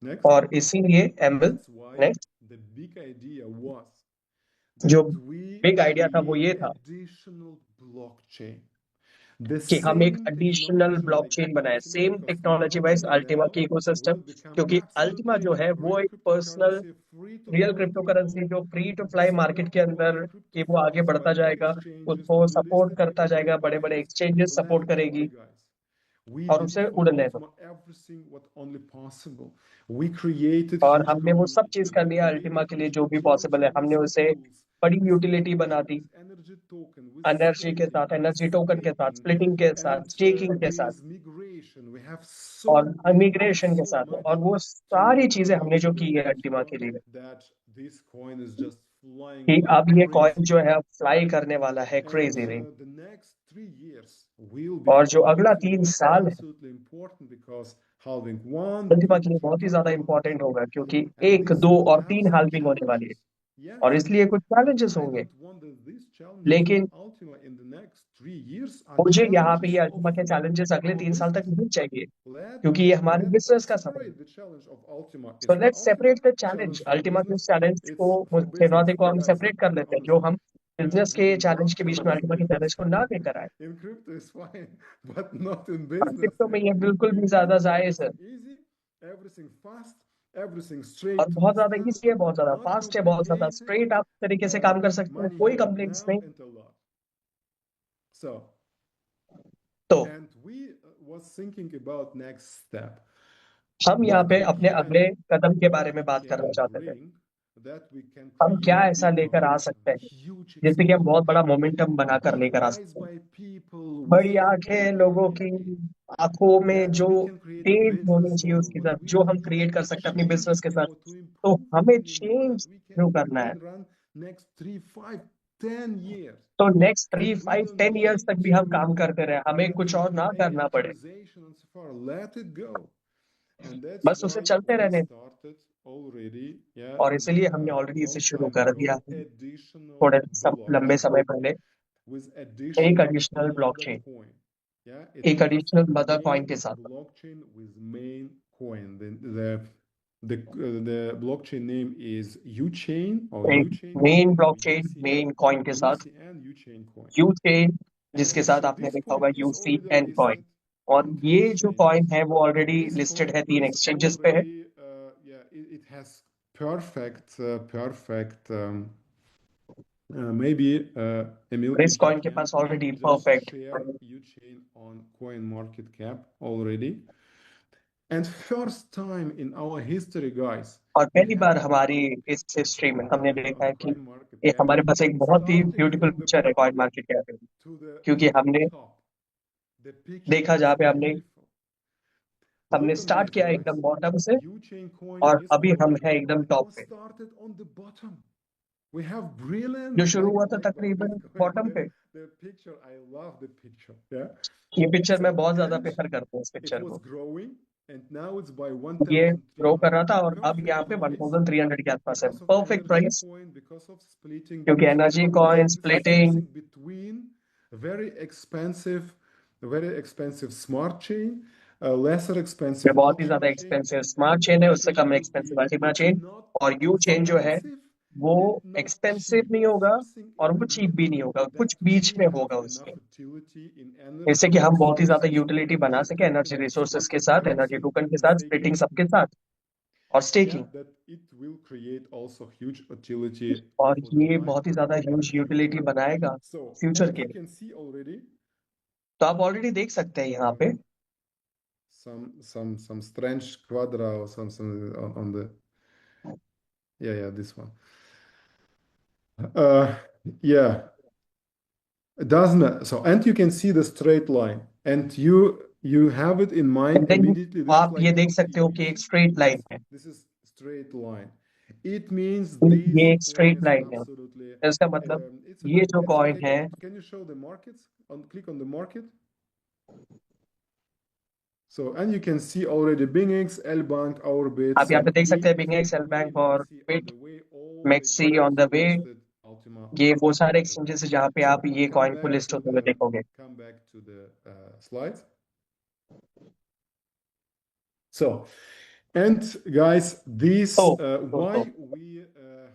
next. और इसीलिए Emil That's why next the big idea was जो that we बिग आइडिया था वो ये create था additional blockchain. The कि हम एक same additional technology like blockchain बनाए, Ultima, same because technology wise Ultima Ultima की now इकोसिस्टम, will become क्योंकि अल्टीमा जो absolutely है वो real एक personal cryptocurrency, free to real fly crypto protocol, currency जो फ्री टू फ्लाई मार्केट के अंदर crypto कि वो आगे funds बढ़ता by big जाएगा, exchanges उसको to be सपोर्ट listed. करता जाएगा, बड़े बड़े एक्सचेंजेस सपोर्ट Let करेगी me, guys. We और did उसे for उड़ने दो। Ultima everything what only possible. We created और huge हमने वो सब चीज कर लिया अल्टीमा के लिए जो भी पॉसिबल है, हमने उसे बड़ी यूटिलिटी बना दी, energy token with एनर्जी के साथ, एनर्जी टोकन के साथ, स्प्लिटिंग के साथ, स्टेकिंग के साथ migration. We have so और इमिग्रेशन के साथ, और वो सारी चीजें हमने जो की है अल्टीमा के लिए, that this coin is just flying कि like अब ये कॉइन crazy. जो है फ्लाई करने वाला है crazy rate. The next 3 years will be और जो for अगला Ultima 3 साल है absolutely important because halving 1, Ultima 2, के लिए बहुत ही 3 ज्यादा will be इंपॉर्टेंट coming. होगा, क्योंकि And 1, this 2 will और have 3 some हाल्विंग होने वाली है, challenges. Yes. और इसलिए कुछ चैलेंजेस I होंगे। don't want these challenges लेकिन in Ultima in the next 3 years are मुझे यहाँ पे ये challenges अल्टीमा के of चैलेंजेस अगले our 3 साल तक business. नहीं चाहिए, Let क्योंकि ये हमारे बिजनेस का समय है। separate the challenge of Ultima. So Is let's Ultima separate the challenge. challenge for Ultima के business? चैलेंज It's को for थेनोदे business, को हम guys. सेपरेट कर लेते हैं, जो हम बिजनेस के We चैलेंज के love बीच में challenge अल्टीमा के चैलेंज को ना लेकर आए। in crypto is fine, but not in और business. क्रिप्टो में ये बिल्कुल भी ज्यादा जायज है, Easy, everything fast, everything straight और to बहुत the ज्यादा start, इजी है, बहुत ज्यादा not फास्ट है, बहुत ज्यादा complicated. स्ट्रेट आप तरीके से काम कर सकते हैं, Money कोई here कंप्लेंट्स now नहीं। and a lot. So, तो and we was thinking about next step. हम यहाँ What पे we अपने can- अगले कदम के बारे what में we बात करना can चाहते थे। bring that we can हम क्या create ऐसा लेकर आ become सकते हैं huge जिससे कि हम बहुत बड़ा explosion. मोमेंटम बनाकर Big लेकर आ eyes सकते हैं। by people with बड़ी आंखें लोगों की आंखों में that जो we can create a तेज होनी business चाहिए model उसकी where तरफ, we जो can हम क्रिएट कर सकते हैं अपनी change बिजनेस के साथ, more to तो improve हमें it anymore, change that we शुरू can करना है। run next 3, 5, 10 years. तो next 3, And we 5, don't 10 years need तक भी हम to काम करते रहे, हमें get कुछ और into ना any करना पड़े, optimization and so far. Let it go. And that's बस उसे why चलते we रहने। started already, और इसलिए हमने ऑलरेडी इसे शुरू कर दिया है थोड़े लंबे समय पहले, with एक additional additional blockchain, coin. Yeah, एक एडिशनल मदर कॉइन के साथ। blockchain with main coin. The blockchain name is UChain or एक UChain main coin or blockchain UCN, main coin के साथ, UCN UChain coin. You chain, जिसके And साथ so आपने this देखा coin होगा is यूसी already एन कॉइन, listed और in ये 3 जो chains. कॉइन है वो ऑलरेडी This लिस्टेड coin है 3 is एक्सचेंजेस पे है। already, it has perfect maybe Emil, इस if you कॉइन के can pass already just perfect, share UChain on CoinMarketCap already. And first time in our history, guys, और we पहली have बार हमारी इस हिस्ट्री में हमने देखा है कि ये CoinMarketCap हमारे पास एक बहुत ही starting beautiful from the picture है कॉइन bottom मार्केट कैप में, to the क्योंकि हमने top. The picture देखा is जहाँ पे हमने beautiful. हमने Look on स्टार्ट this, किया guys. एकदम बॉटम से, UChain coin और is अभी हम हैं एकदम टॉप पे। started on the bottom. We have brilliant. जो शुरू हुआ था तकरीबन बॉटम पे। The picture, I love the picture. Yeah. ये पिक्चर मैं बहुत ज्यादा And प्रेफर करता हूँ इस it पिक्चर was को। growing, and now it's by ये ग्रो कर 1,300. रहा था और अब यहाँ पे 1300 के आसपास है, perfect price, Because of splitting, क्योंकि energy coin splitting, between very expensive smart chain lesser ये expensive बहुत ही Ultima ज्यादा chain, expensive and smart chain है, it उससे कम will expensive be Ultima chain. not और यू चेन जो है expensive वो and not एक्सपेंसिव cheap, नहीं होगा something और in वो the चीप भी नहीं middle होगा, that कुछ बीच we में have होगा enough उसके, utility in जिससे energy कि हम बहुत ही ज्यादा resources यूटिलिटी बना and सके एनर्जी रिसोर्सेस के साथ, एनर्जी staking, टोकन के साथ, स्प्लिटिंग सबके साथ और yeah, staking. that it will create also huge utility और for the ये बहुत ही ज्यादा ह्यूज micro यूटिलिटी बनाएगा so फ्यूचर and के you लिए। can see already तो आप ऑलरेडी देख सकते हैं यहाँ पे some strange quadra or some on the yeah this one yeah doesn't it? So and you can see the straight line and you have it in mind then immediately. This is आप ये like देख सकते हो you कि एक see स्ट्रेट लाइन है, this is straight line. It means ये this एक coin स्ट्रेट is लाइन है। absolutely इसका मतलब it's ये जो it's कॉइन like है, can you show the markets click on the market. So and you can see already BingX, Lbank, Ourbit, आप यहाँ पे देख सकते हैं Subkey, बिंगेक्स, एल बैंक और Maxi on bit the way, all the maxi on the currently way. listed Ultima ये वो coins सारे on the way. एक्सचेंजेस है जहाँ पे So आप ये कॉइन को लिस्ट होते हुए देखोगे। come back to the slides. So, and guys, this why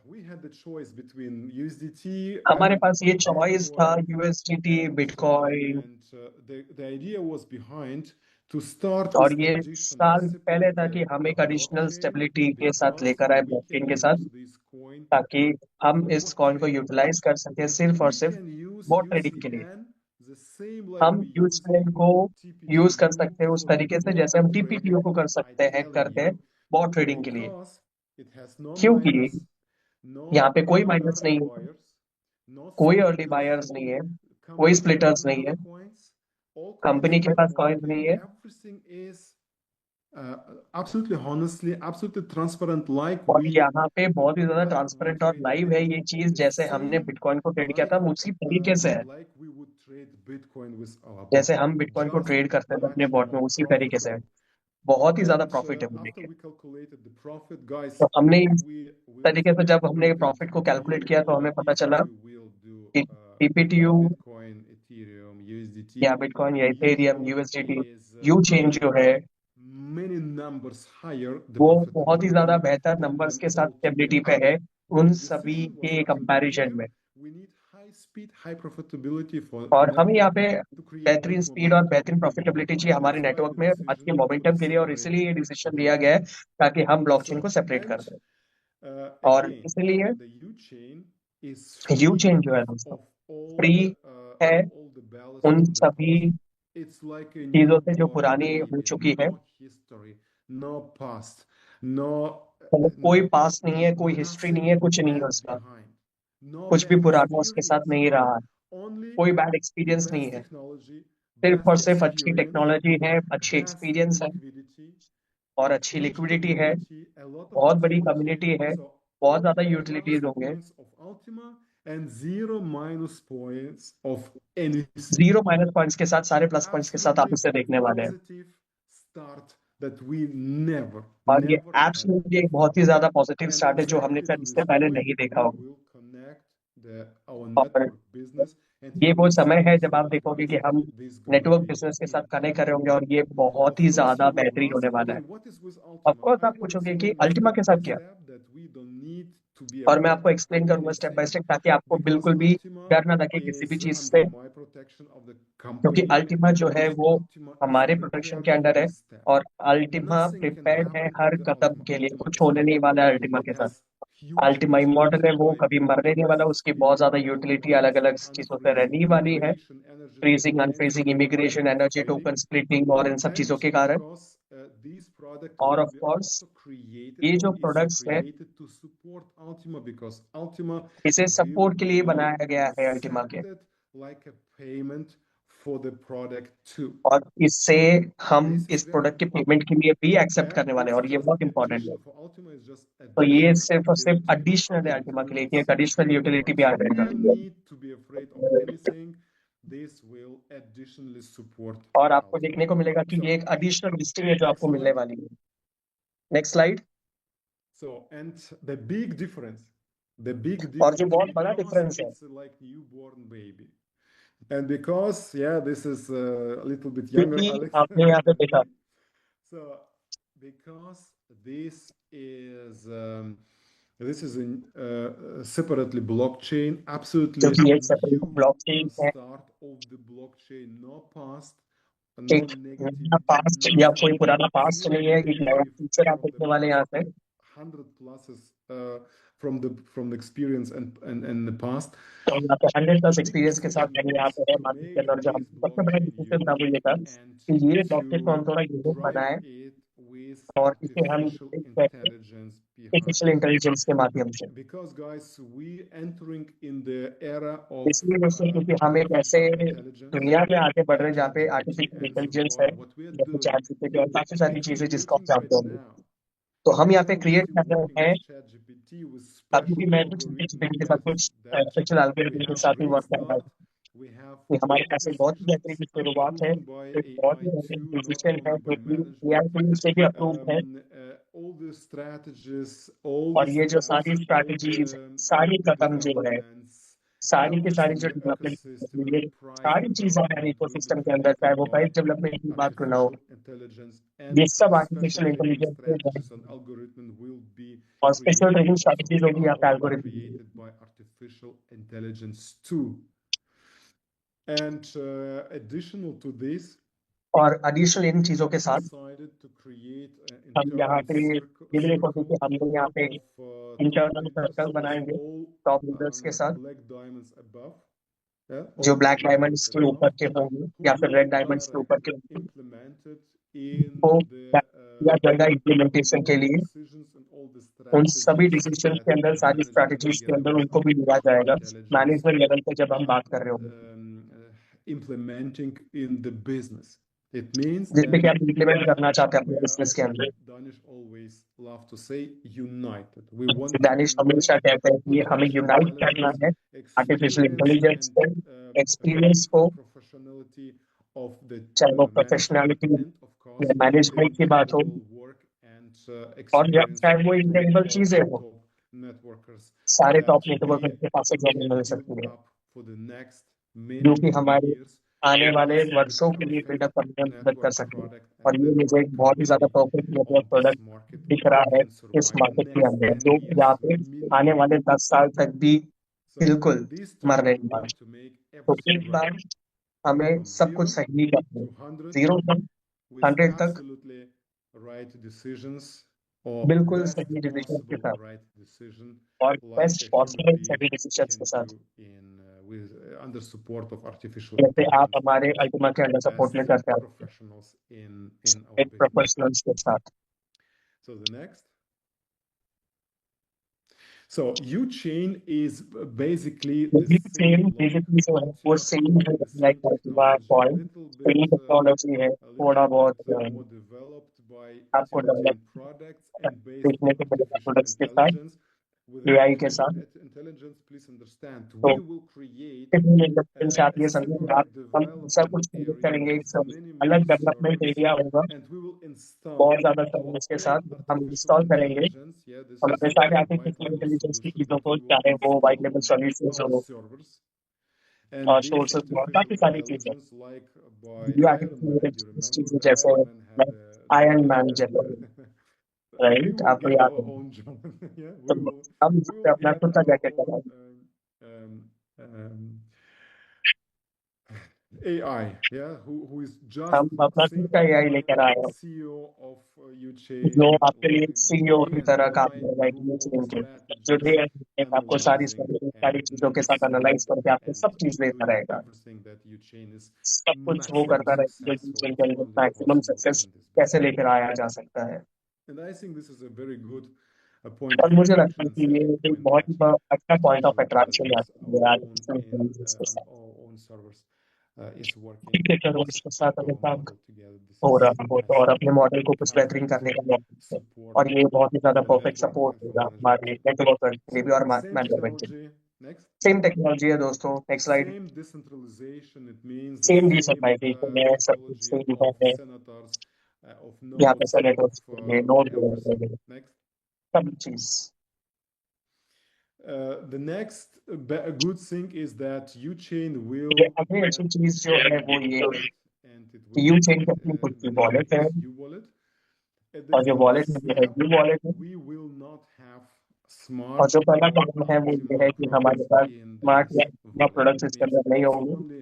we had the choice between USDT हमारे and पास ये चॉइस था Bitcoin, USDT, bitcoin, and the idea was behind to start और with ये additional साल पहले था कि stability हम of एक एडिशनल blockchain स्टेबिलिटी के साथ because लेकर आए we ब्लॉकचेन can के साथ, use this coin ताकि हम for इस bot कॉइन को trading. यूटिलाइज कर सके सिर्फ और We सिर्फ can use बॉट ट्रेडिंग के लिए। UCN the same like हम we यूएसडीटी using को यूज कर TPTU सकते हैं उस for the तरीके से bot जैसे हम trading. टीपीटीओ को कर I सकते हैं, telling करते हैं you बॉट ट्रेडिंग के लिए, because it has no क्योंकि miners, no यहाँ पे कोई माइनस early नहीं है, buyers, no कोई अर्ली splitters, बायर्स नहीं है, कोई company स्प्लिटर्स doesn't नहीं है, have coins, all coins company के are पास कॉइन्स public, नहीं है। everything is absolutely honestly, absolutely transparent like और we यहाँ पे बहुत ही ज्यादा like we ट्रांसपेरेंट और traded लाइव है it ये चीज, the जैसे हमने same बिटकॉइन को ट्रेड किया like था उसी तरीके से है, like we would trade Bitcoin with our जैसे bot. हम बिटकॉइन को Just ट्रेड करते थे अपने much बॉट में more उसी तरीके से है। profitable. बहुत ही ज्यादा And प्रॉफिट है वो after लेके। we calculated the profit, guys, तो हमने if इस we will तरीके से जब हमने calculate प्रॉफिट it को कैलकुलेट किया तो हमें पता if चला we will do कि टीपीटीयू Bitcoin, Ethereum, USDT, या बिटकॉइन या Ethereum, usually USDT, is you chain जो है many numbers higher the वो बहुत ही ज्यादा profitability बेहतर than नंबर्स them के साथ all स्टेबिलिटी पे together. है उन The सभी decision was के nothing but कंपैरिजन clear. में। We need high speed, high profitability for और हम यहाँ network पे to create बेहतरीन good स्पीड और momentum. बेहतरीन प्रॉफिटेबिलिटी चाहिए हमारे That's why नेटवर्क the में अच्छी decision to मोमेंटम के लिए, और separate इसीलिए ये डिसीजन लिया them. गया है ताकि हम ब्लॉकचेन So, को सेपरेट कर and दें। और again, इसलिए the U chain is you free chain जो है दोस्तों of all फ्री है the ballast उन of the सभी past. It's like a चीजों से जो newborn पुरानी हो baby, चुकी है। no history, no past, no मतलब कोई पास नहीं है, कोई हिस्ट्री नहीं है, nothing कुछ नहीं है bad उसका, behind, no कुछ भी bad पुराना उसके साथ experience, नहीं रहा है, only कोई बैड एक्सपीरियंस नहीं best है, technology, सिर्फ और best सिर्फ अच्छी experience, टेक्नोलॉजी है, अच्छी best एक्सपीरियंस है liquidity, और अच्छी huge लिक्विडिटी है, community, a lot of बहुत बड़ी utility. कम्युनिटी है, So बहुत ज्यादा all यूटिलिटीज plus होंगे, points of Ultima and 0 minus points of anything. 0 minus points के साथ, सारे प्लस पॉइंट्स के साथ आप इसे देखने वाले हैं। Positive start that we never और ये had. एब्सोल्युटली एक बहुत ही ज्यादा पॉजिटिव And स्टार्ट है जो हमने exactly शायद to इससे this पहले point, नहीं देखा we होगा। will connect our और network business, and ये you वो will see समय है also, जब आप देखोगे guys, कि हम this is gonna network be business के साथ कनेक्ट कर रहे incredible. होंगे और ये बहुत Of ही course, ज्यादा you will बेहतरीन होने ask, वाला है। okay, what is with of Ultima? Course I आप will पूछोगे कि explain you अल्टीमा के step by साथ क्या, step that we don't need to be और मैं afraid आपको of एक्सप्लेन करूंगा स्टेप बाय anything, स्टेप ताकि आपको because बिल्कुल भी Ultima डर ना लगे किसी भी is चीज under से, my protection of the क्योंकि company, अल्टीमा जो है because वो Ultima is हमारे प्रोटेक्शन prepared के for अंडर है this step. और अल्टीमा Nothing can प्रिपेयर्ड है happen to her the Kadam Ultima. के लिए, Ultima कुछ is होने नहीं वाला है अल्टीमा immortal. के It साथ। has huge अल्टीमा इमॉर्टल है, utility वो by कभी मरने नहीं वाला, उसकी बहुत ज्यादा यूटिलिटी अलग अलग चीजों से unfreezing, रहने वाली है, migration, energy freezing, token, unfreezing, entity, immigration, energy trading. Token, splitting और इन सब चीजों के And of कारण। course, these products और will of be course also created ये जो or is प्रोडक्ट्स है created to support Ultima, because Ultima इसे will सपोर्ट के लिए be बनाया गया है अल्टीमा के, accepted like a payment for the product too. और इससे हम This is इस very प्रोडक्ट के important. पेमेंट के लिए भी एक्सेप्ट And करने वाले हैं, it's और ये just बहुत इंपॉर्टेंट है। additional for Ultima is just तो ये additional सिर्फ और सिर्फ utility एडिशनल है that अल्टीमा के लिए, includes एक एडिशनल यूटिलिटी भी Bitcoin. आ So जाएगा। no need to be afraid of anything. This will additionally support और आपको Ultima. देखने को मिलेगा कि ये एक एडिशनल लिस्टिंग है जो आपको मिलने वाली है। Next slide. So, and the big difference, और जो बहुत बड़ा डिफरेंस है, it's like newborn baby. And because, yeah, this is a little bit younger, क्योंकि Alex, आपने यहाँ पे than देखा me. So because this is a separately blockchain, absolutely क्योंकि एक सेपरेट new ब्लॉकचेन है, start of the blockchain, no past, no एक negative, नया पास्ट या कोई पुराना पास्ट zero नहीं है, एक नया negative फ्यूचर आप from the देखने वाले हैं यहाँ पे। 100 pluses from the experience and the past. तो यहाँ पे 100+ एक्सपीरियंस के साथ Decision मैंने यहाँ was पे to मार्केट के make अंदर जो हम this सबसे बड़ा blockchain डिसीजन था वो ये unique था and कि ये ब्लॉकचेन को हम to थोड़ा यूनिक drive बनाए it with और इसे हम artificial intelligence artificial behind. Intelligence के माध्यम से। Because guys, we entering in the era of इसलिए दोस्तों क्योंकि हम एक ऐसे artificial intelligence, दुनिया में आगे बढ़ रहे हैं जहाँ पे ChatGPT artificial and so intelligence है, far. What we are जैसे doing, ChatGPT और काफी सारी if चीजें we're जिसको आप creating जानते right होंगे, now, तो हम यहाँ पे we're क्रिएट still कर रहे working हैं। with ChatGPT with अभी भी special मैं कुछ algorithm ChatGPT के साथ basis कुछ that स्पेशल we एल्गोरिथम के have साथ ही great वर्क कर रहा start. है We have कि हमारे quick पास एक बहुत ही decisions बेहतरीन शुरुआत है, proven by एक बहुत ही AI बेहतरीन too, not डिसीजन है only जो by कि management. AI टूल से भी अप्रूव है। All the strategies, all और the ये जो steps, सारी all स्ट्रैटेजीज, the सारी कदम जो है, developments, सारी की सारी everything, जो the डेवलपमेंट ecosystem and ये the price सारी चीजें हैं development will be इकोसिस्टम के अंदर, चाहे created वो by प्राइस डेवलपमेंट की बात क्यों ना हो, artificial intelligence, ये and सब special आर्टिफिशियल training इंटेलिजेंस से है। strategies and algorithm will be और special created training and so strategies होगी far यहाँ पे already algorithm. created by artificial intelligence too. And additional to this, और एडिशनल इन चीजों के साथ decided to create an हम यहाँ internal पे ये भी देखोगे कि हम लोग यहाँ पे of top internal leaders circle with बनाएंगे all टॉप लीडर्स के साथ, black diamonds above, जो all black black diamonds diamonds के ऊपर above, के होंगे who या फिर will रेड डायमंड्स के ऊपर के directly होंगे, implement it in वो the किया जाएगा इम्प्लीमेंटेशन के all लिए। decisions and all the उन सभी strategies डिसीजन that के अंदर, सारी management स्ट्रैटेजीज के together अंदर with उनको भी लिया artificial जाएगा intelligence मैनेजमेंट लेवल पे जब हम बात कर रहे होंगे, implementing in the business. It means जिसपे कि that हम इम्प्लीमेंट करना चाहते हैं we अपने are, बिजनेस के अंदर। Danish always love to say, united. We want to Danish हमेशा unite कहते हैं कि हमें artificial यूनाइट करना intelligence, है आर्टिफिशियल experience इंटेलिजेंस को, and एक्सपीरियंस को, professionality of the चाहे वो management, professionality and of course या मैनेजमेंट की बात हो, incredible work and और experience चाहे वो of इंक्रेडिबल all चीजें हो, top networkers सारे टॉप that नेटवर्क we के पास से जाने can मिल build सकती है, up for the next जो many कि हमारे years आने वाले as the वर्षों के लिए perfect बिल्डअप करने में मदद कर network सकते हैं। product और and ये मुझे network एक बहुत ही ज्यादा company perfect network on this product market दिख who रहा है can इस survive मार्केट के next अंदर, 10 जो years यहाँ पे आने minimum. वाले 10 साल तक भी So बिल्कुल this time मरने we वाला। want to make तो everything एक right बार हमें from सब कुछ 0 सही करना है, to 100 0 तक with 100 तक absolutely right decisions or बिल्कुल best सही डिसीजन के possible साथ right decision और like best a human possible being सही डिसीजन can के साथ, do in with under support of artificial जैसे आप intelligence हमारे अल्टीमा के अंदर सपोर्ट में best करते हैं professionals in our एक business. प्रोफेशनल्स के साथ। So the next. So UChain is basically the ये सेम same बेसिकली जो है वो सेम है, the like same Ultima technology, coin, same technology है, थोड़ा बहुत more developed by आपको utility develop and products and based देखने on को मिलेगा artificial प्रोडक्ट्स के साथ, intelligence. With एआई के artificial साथ। intelligence, please understand, तो we will create इंडस्ट्री से आप a ये समझिए, आप separate हम ऐसा development कुछ क्रिएट area करेंगे, with एक many, अलग many डेवलपमेंट servers, एरिया होगा and we will install बहुत ज्यादा सर्विस के साथ, all हम artificial इंस्टॉल करेंगे intelligence. Yeah, this हमारे is सारे a white artificial label intelligence की solution चीजों that को, we will चाहे वो white install level on solutions our हो servers. और And these सोर्सेज हो, काफी artificial सारी चीजें, intelligence, like by ये Iron Man, you artificial remember चीजें the जैसे Iron Man had iron the man जैसे, we राइट, will आपको get याद our है। own job. Yeah, तो हम इस we पे will अपना get खुद का our जैकेट own लगाएंगे। AI, yeah, who is just हम अपना खुद का एआई simply लेकर आए हैं, CEO of UChain, जो आपके लिए like सीईओ day की and तरह काम night करेगा through all यूट्यूब के, जो strategies, डे एंड आपको सारी analyzing सारी and चीजों के making साथ एनालाइज small करके आपको and सब चीज देता doing रहेगा। everything that UChain is सब कुछ वो maximum करता रहेगा जो successful यूट्यूब as के only maximum possible success in this कैसे business. लेकर आया जा सकता है। And I think this is a very good point और of मुझे लगता है attraction, कि ये selling एक point बहुत ही that अच्छा point of artificial attraction intelligence, है our own artificial in intelligence के साथ, our own servers, is working ठीक है, चलो इसके साथ अगर our काम model together. This हो is रहा हो तो, और अपने मॉडल को कुछ बेहतरीन perfect करने का मौका है, support और ये बहुत ही of ज्यादा a perfect network support for होगा management. हमारे नेटवर्क के लिए भी और Same मैनेजमेंट के लिए। technology. Next. सेम टेक्नोलॉजी है दोस्तों, next slide. Same decentralization. It means the same same decentralization है, सब कुछ technology सेम of है, senators, of यहाँ पे nodes, सेनेटर्स of के लिए नोट everything. Next. सब चीज। The next good thing is that UChain will अगली अच्छी चीज जो है वो ये and it will यूचेन की अपनी खुद की the name वॉलेट है, is U-Wallet. at और जो वॉलेट this है वो है step, ड्यू वॉलेट है। we will not have और smart जो पहला कदम है वो ये Ultima है कि हमारे products pass in smart this या wallet. प्रोडक्ट It इसके means अंदर नहीं it's होंगे। only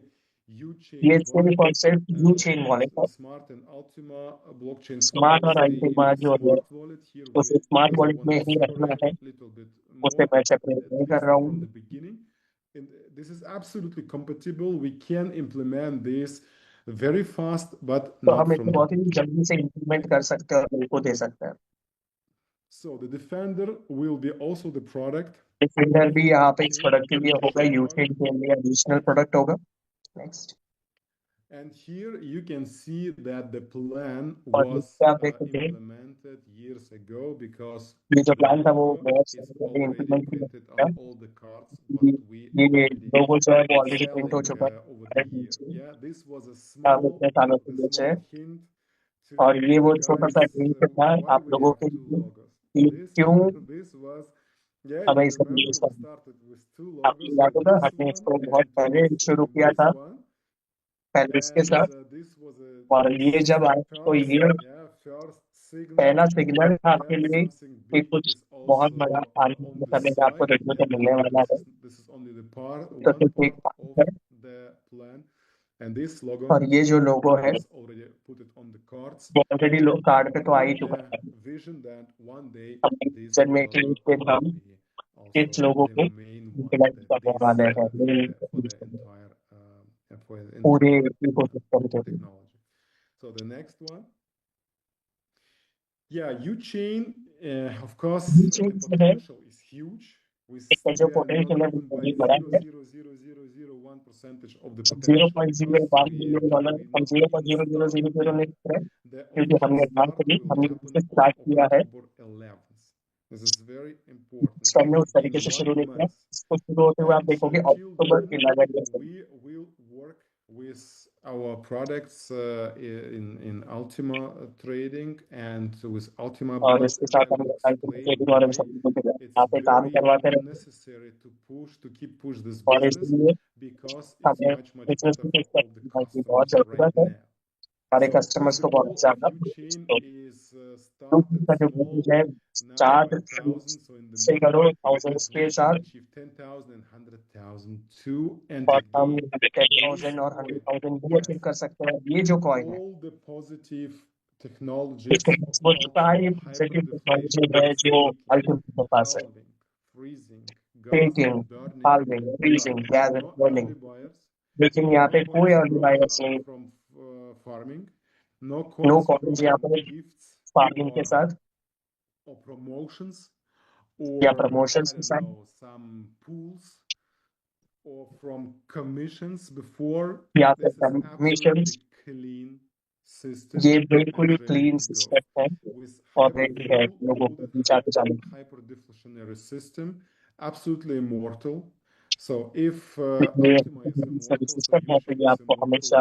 ये U-chain सिर्फ wallet, और सिर्फ यू चेन वॉलेट है। Smart and Ultima blockchains smart और stay in अल्टीमा the जो है smart wallet. Here उसे स्मार्ट we वॉलेट want में to ही रखना separate है, a little bit उसे more, मैं सेपरेट at नहीं कर least रहा from हूँ। the beginning. And this is absolutely compatible. We can implement this very fast, but तो not हम from इसे the बहुत ही beginning. जल्दी से इम्प्लीमेंट कर सकते हैं और बिल को दे सकते हैं। So the Defender will be also the product. Defender भी यहाँ पे इस प्रोडक्ट के लिए होगा, additional यूचेन के लिए एडिशनल प्रोडक्ट होगा। Next. And here you can see that the plan और was नीचे आप देख सकते हैं implemented years ago because ये जो the प्लान था वो logo बहुत is समय पहले already इम्प्लीमेंट printed किया on गया। all the cards, ये what we ये already लोगो जो है वो ऑलरेडी प्रिंट हो selling चुका over है। the year. Yeah, this was a हम small, इतने सालों से बेच रहे हैं hint और to ये वो you छोटा guys सा ड्रिंक था why आप we लोगों have के two लिए logos. कि This क्यों this was, yeah, हमें you इसे remember यूज we करना। started with two आपको logos, याद like होगा this हमने one इसको बहुत and पहले शुरू किया this था one. पहले इसके And साथ। this was a और ये जब आए तो first, ये first signal. पहला सिग्नल था आपके Yeah, लिए something कि big कुछ is बहुत also बड़ा आने on वाले this समय में आपको side. देखने को Yeah, मिलने वाला है। this is only the part, तो one ठीक part है। of the plan. And this logo और ये जो लोगो है was already put it on the cards. वो ऑलरेडी लोग कार्ड पे तो आ ही In चुका है। the vision that one day हमारे this विजन में कि logo एक दिन will हम be इस also लोगो the को main one, यूटिलाइज करने this वाले हैं for the पूरे entire इकोसिस्टम के लिए। technology. So the next one, yeah, U-chain, of course, the U-chain जो है potential is huge. इसका जो We are not पोटेंशियल है वो even by बहुत बड़ा है। 0.00001% of the zero potential point zero because one we million dollar we हम not zero even point zero zero zero started zero yet. नहीं कर रहे The क्योंकि official हमने बात start करी, will हमने happen इसे on स्टार्ट किया है। October 11th. This is very important. हमने उस In तरीके से शुरू 1 नहीं किया। month. इसको शुरू होते हुए आप And देखोगे till October then, 11 we will work with our products in Ultima trading and with Ultima और इसके blockchain. साथ I हम will explain ट्रेडिंग और इन why सब चीजों के it's यहाँ पे काम very करवाते रहेंगे। necessary to keep push this और business इसलिए because it's हमें much बिजनेस better की for all the की बहुत customers right जरूरत है। now. हमारे So कस्टमर्स first को of बहुत all, ज्यादा U-chain is started का जो small, बिजनेस है now start 1,000. So in the से middle, करो थाउजेंड्स that के we साथ। achieve 10,000 and 100,000 to और हम entertain 10,000 और this 100,000 भी coin. अचीव Yes, कर सकते हैं। ये जो कॉइन है all the positive technologies इसके of पास वो सारी Ultima, पॉजिटिव टेक्नोलॉजी hyperdeflation, है जो staking, अल्टीमेट के पास है। halving, freezing, gas taking, burning, halving, freezing, but gas no burning. early buyers, लेकिन यहाँ no पे कोई coins अर्ली बायर्स नहीं, from farming, no no coins coins यहाँ from पे gifts फार्मिंग के साथ or promotions या or प्रमोशंस I के don't साथ know, some pools or from commissions before. या फिर This is commission. absolutely clean system ये and बिल्कुल ready clean to go system है with और रेडी है hyperflow लोगों को loaded बीच आके जाने के hyperdeflationary system, absolutely immortal. So if लिए। Ultima is ये सभी immortal, so सिस्टम है तो U-chain ये is आपको immortal, हमेशा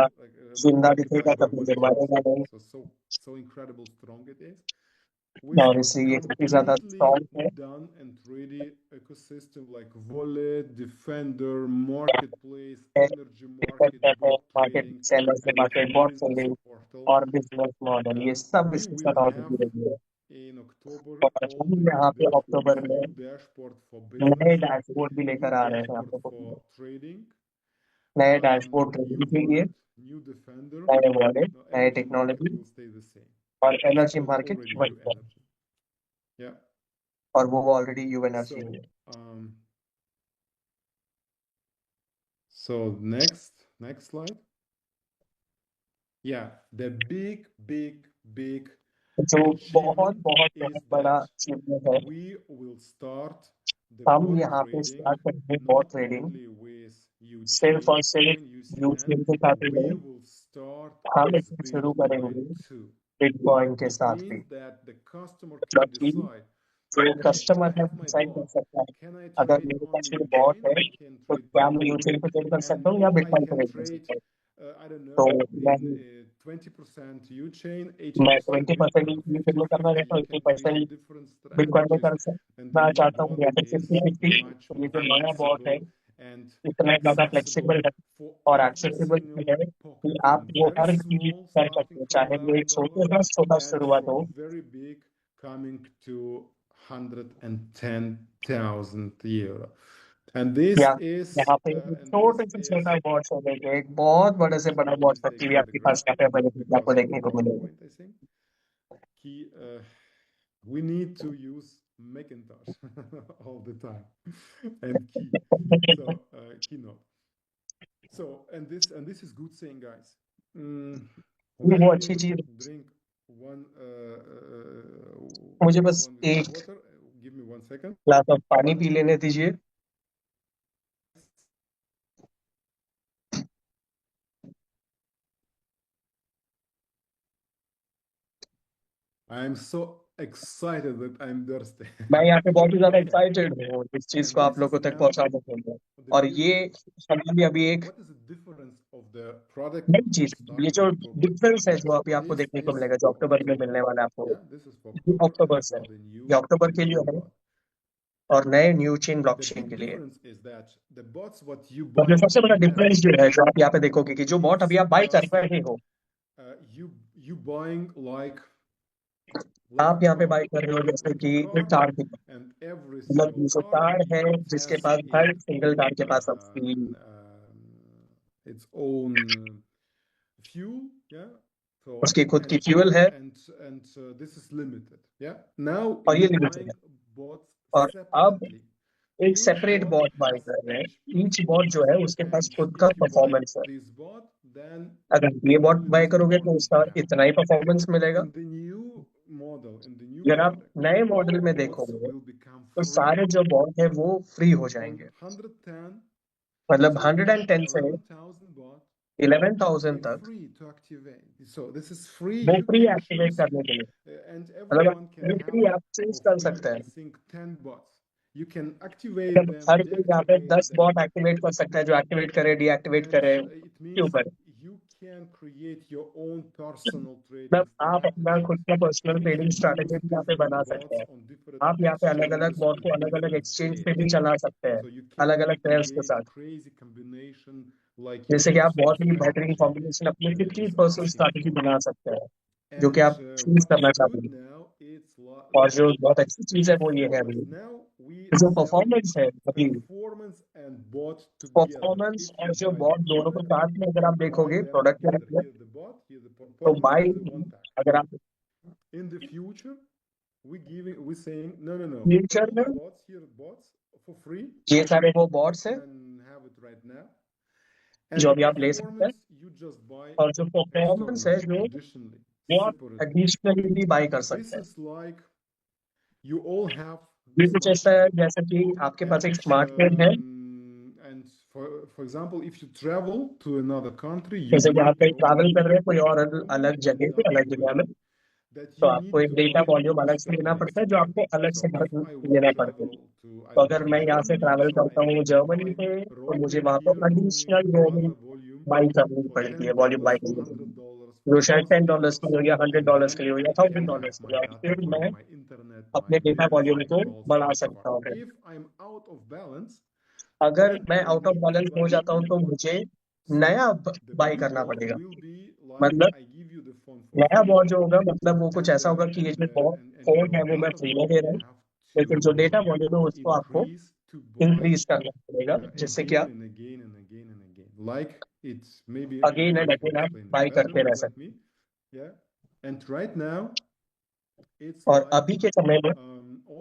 जिंदा like दिखेगा, by कभी ये 1,000. मरेगा नहीं। So incredible strong it is. With और इसलिए ये काफी ज्यादा completely स्ट्रॉन्ग है। done and ready ecosystem like wallet, defender, marketplace, energy market, bot market trading, seller से and market bot business selling portal. और बिजनेस मॉडल, ये सब We इसके will साथ have ऑलरेडी रेडी है। in October और all हम the यहाँ पे dashboards, अक्टूबर में new dashboard for नए business, डैशबोर्ड भी new लेकर आ रहे हैं dashboard आपको, for trading, नए डैशबोर्ड ट्रेडिंग new के लिए, wallet, new defender. नए वॉलेट, No, नए energy market technology will stay the same. और It's एनर्जी मार्केट already वही U है energy. Yeah. और वो ऑलरेडी यू एनर्जी So, है। so next slide. Yeah, the big जो बहुत achievement बहुत is बहुत बड़ा that अचीवमेंट है। we will start the हम bot यहाँ पे trading स्टार्ट करेंगे bot not trading only with सिर्फ और U-chain सिर्फ and UCN, यूट्यूब के साथ ही we नहीं, will start हम with इसे शुरू Bitcoin करेंगे too. बिटकॉइन के It साथ भी। means that the customer मतलब can कि decide, जो okay, कस्टमर I है have वो my डिसाइड कर bot. सकता है, Can I अगर trade मेरे पास only ये बॉट U-chain है or I can तो trade क्या मैं Bitcoin? यूट्यूब पे ट्रेड कर And सकता हूँ या or I बिटकॉइन पे can ट्रेड कर trade, सकता हूँ। I don't तो know, मैं in 20% U-chain, मैं 80% 20% Bitcoin, यूट्यूब में करना 50-50. चाहता हूँ, You eighty can treat percent different bitcoin में strategies, and the करना new चाहता हूँ, bot या फिर is 50-50। much तो ये more जो नया बॉट है flexible and इतना ज्यादा फ्लेक्सिबल है for और every एक्सेसिबल भी है single कि pocket, आप from वो very हर चीज small कर starting सकते हो, from चाहे वो एक $11 छोटा and शुरुआत हो। from very big coming to 110,000 euro. And this या is यहाँ पे एक छोटे से छोटा बॉट से लेके एक बहुत बड़े से बड़ा बॉट तक की भी आपके पास यहाँ पे अवेलेबिलिटी आपको देखने को मिलेगी। point, I think. Key, we need to use Macintosh all the time and key. So keynote. So and this is good saying, guys. ये वो Let अच्छी me चीज, drink one मुझे बस one with एक water. Give me 1 second. Glass of पानी पी लेने दीजिए। I am so excited that I'm thirsty. मैं यहाँ पे बहुत ही ज्यादा Okay. एक्साइटेड हूँ इस चीज And को आप this लोगों is तक now पहुंचाने के लिए। the और beauty ये of it. हमारी अभी एक What is the difference of the product नई चीज, start ये in जो October? डिफरेंस है जो अभी आपको This देखने को is मिलेगा, जो for अक्टूबर में October. मिलने वाला है आपको, Yeah, this is for ये October अक्टूबर and से for the ये अक्टूबर के लिए new है bot. और नए new chain The blockchain big के लिए। difference is that the bots what you और जो buy सबसे बड़ा now, डिफरेंस जो है, जो आप यहाँ पे देखोगे कि जो बॉट अभी आप बाई कर just रहे हो, you buying like आप यहाँ पे बाई कर रहे हो जैसे कि एक कार की, and every मतलब single जो car कार है जिसके has pass her single car के पास its own fuel, yeah. So उसकी खुद की फ्यूल है and this is limited, yeah. Now और ये you're लिमिटेड buying है। bots और अब separately. एक Each separate bot bot by has कर रहे हैं। HP, ईच बॉट जो है उसके पास and खुद का if you buy परफॉर्मेंस है। this bot, then अगर ये बॉट only बाई this करोगे तो performance उसका you have. इतना ही परफॉर्मेंस मिलेगा। In the new model, in the new अगर आप product, नए मॉडल में all bots देखोगे will become तो free सारे जो बॉट है वो फ्री हो from जाएंगे। 110 मतलब to 110 से 11,000 bots. 11,000 They're तक free to activate. So this is free. वो You free can activate choose, करने के लिए, and मतलब everyone can ये फ्री have आप चूज for कर free, सकते I हैं। think 10 bots. You can activate मतलब them, हर कोई यहाँ पे deactivate 10 them, बॉट एक्टिवेट कर सकता है, जो एक्टिवेट करे डीएक्टिवेट and करे it के means ऊपर। you can create your own personal trading मतलब आप अपना खुद strategies. का personal You trading can strategy use भी यहाँ पे different बना सकते bots हैं। on different आप यहाँ पे अलग अलग exchanges बॉट on को अलग अलग different एक्सचेंज पे days. भी चला सकते हैं, So you can अलग अलग पेयर्स के create साथ। crazy combination like you जैसे कि आप want बहुत ही strategy. बेहतरीन कॉम्बिनेशन अपनी Is 50% possible. स्ट्रैटेजी बना सकते हैं, जो कि And आप चूज what करना is good चाहते हैं। now, it's और जो like बहुत अच्छी चीज है वो ये है performance. अभी Now we जो sell परफॉर्मेंस है अभी, performance and bot together. Performance If और you जो buy बॉट दोनों को product, साथ में अगर आप buy देखोगे them प्रोडक्ट के together. अंदर, Here's the bot, here's the तो performance, by here's the one time. अगर आप In the future, we saying no. Future All में the bots here, bots for free. ये सारे वो You बॉट्स हैं can have it right now. जो And अभी आप ले सकते हैं, performance, you just buy और जो परफॉर्मेंस है externally, जो additionally, वो आप separately. एडिशनली भी बाई कर This सकते हैं। is like you all have ये the कुछ smart ऐसा है chain. जैसे कि आपके पास एक And स्मार्ट चेन है, and for example, if you travel to another country, you जैसे कि आप कहीं know ट्रैवल कर रहे हैं कोई और only अलग जगह पे, अलग जगह में, that तो you आपको need एक to डेटा buy वॉल्यूम अलग से लेना पड़ता है, जो आपको अलग से लेना पड़ता है। तो अगर मैं यहाँ से ट्रैवल करता हूँ जर्मनी से, तो मुझे वहाँ पर एडिशनल रोमिंग बाई करनी पड़ती है, वॉल्यूम बाई करनी पड़ती है, जो शायद $10 के लिए हो या $100 के लिए हो या $1,000 के लिए, और फिर मैं अपने डेटा वॉल्यूम को बढ़ा सकता हूँ। If I'm out of balance, अगर then मैं I out of need to balance buy हो जाता हूँ तो new मुझे bot. So नया the बाई new करना bot पड़ेगा। will be like मतलब I give you the phone for नया free, बॉट जो होगा, मतलब वो कुछ and ऐसा होगा कि ये जो and फोन your है वो मैं data फ्री में दे रहा volume हूँ, have लेकिन जो डेटा वॉल्यूम है उसको आपको increase to buy इंक्रीज करना पड़ेगा, जिससे कि आप again and again and again and again. Like it's maybe again and Marco again आप explained it बाई better, करते रह let सकते me. Yeah. And right now it's हैं। और like अभी के समय में or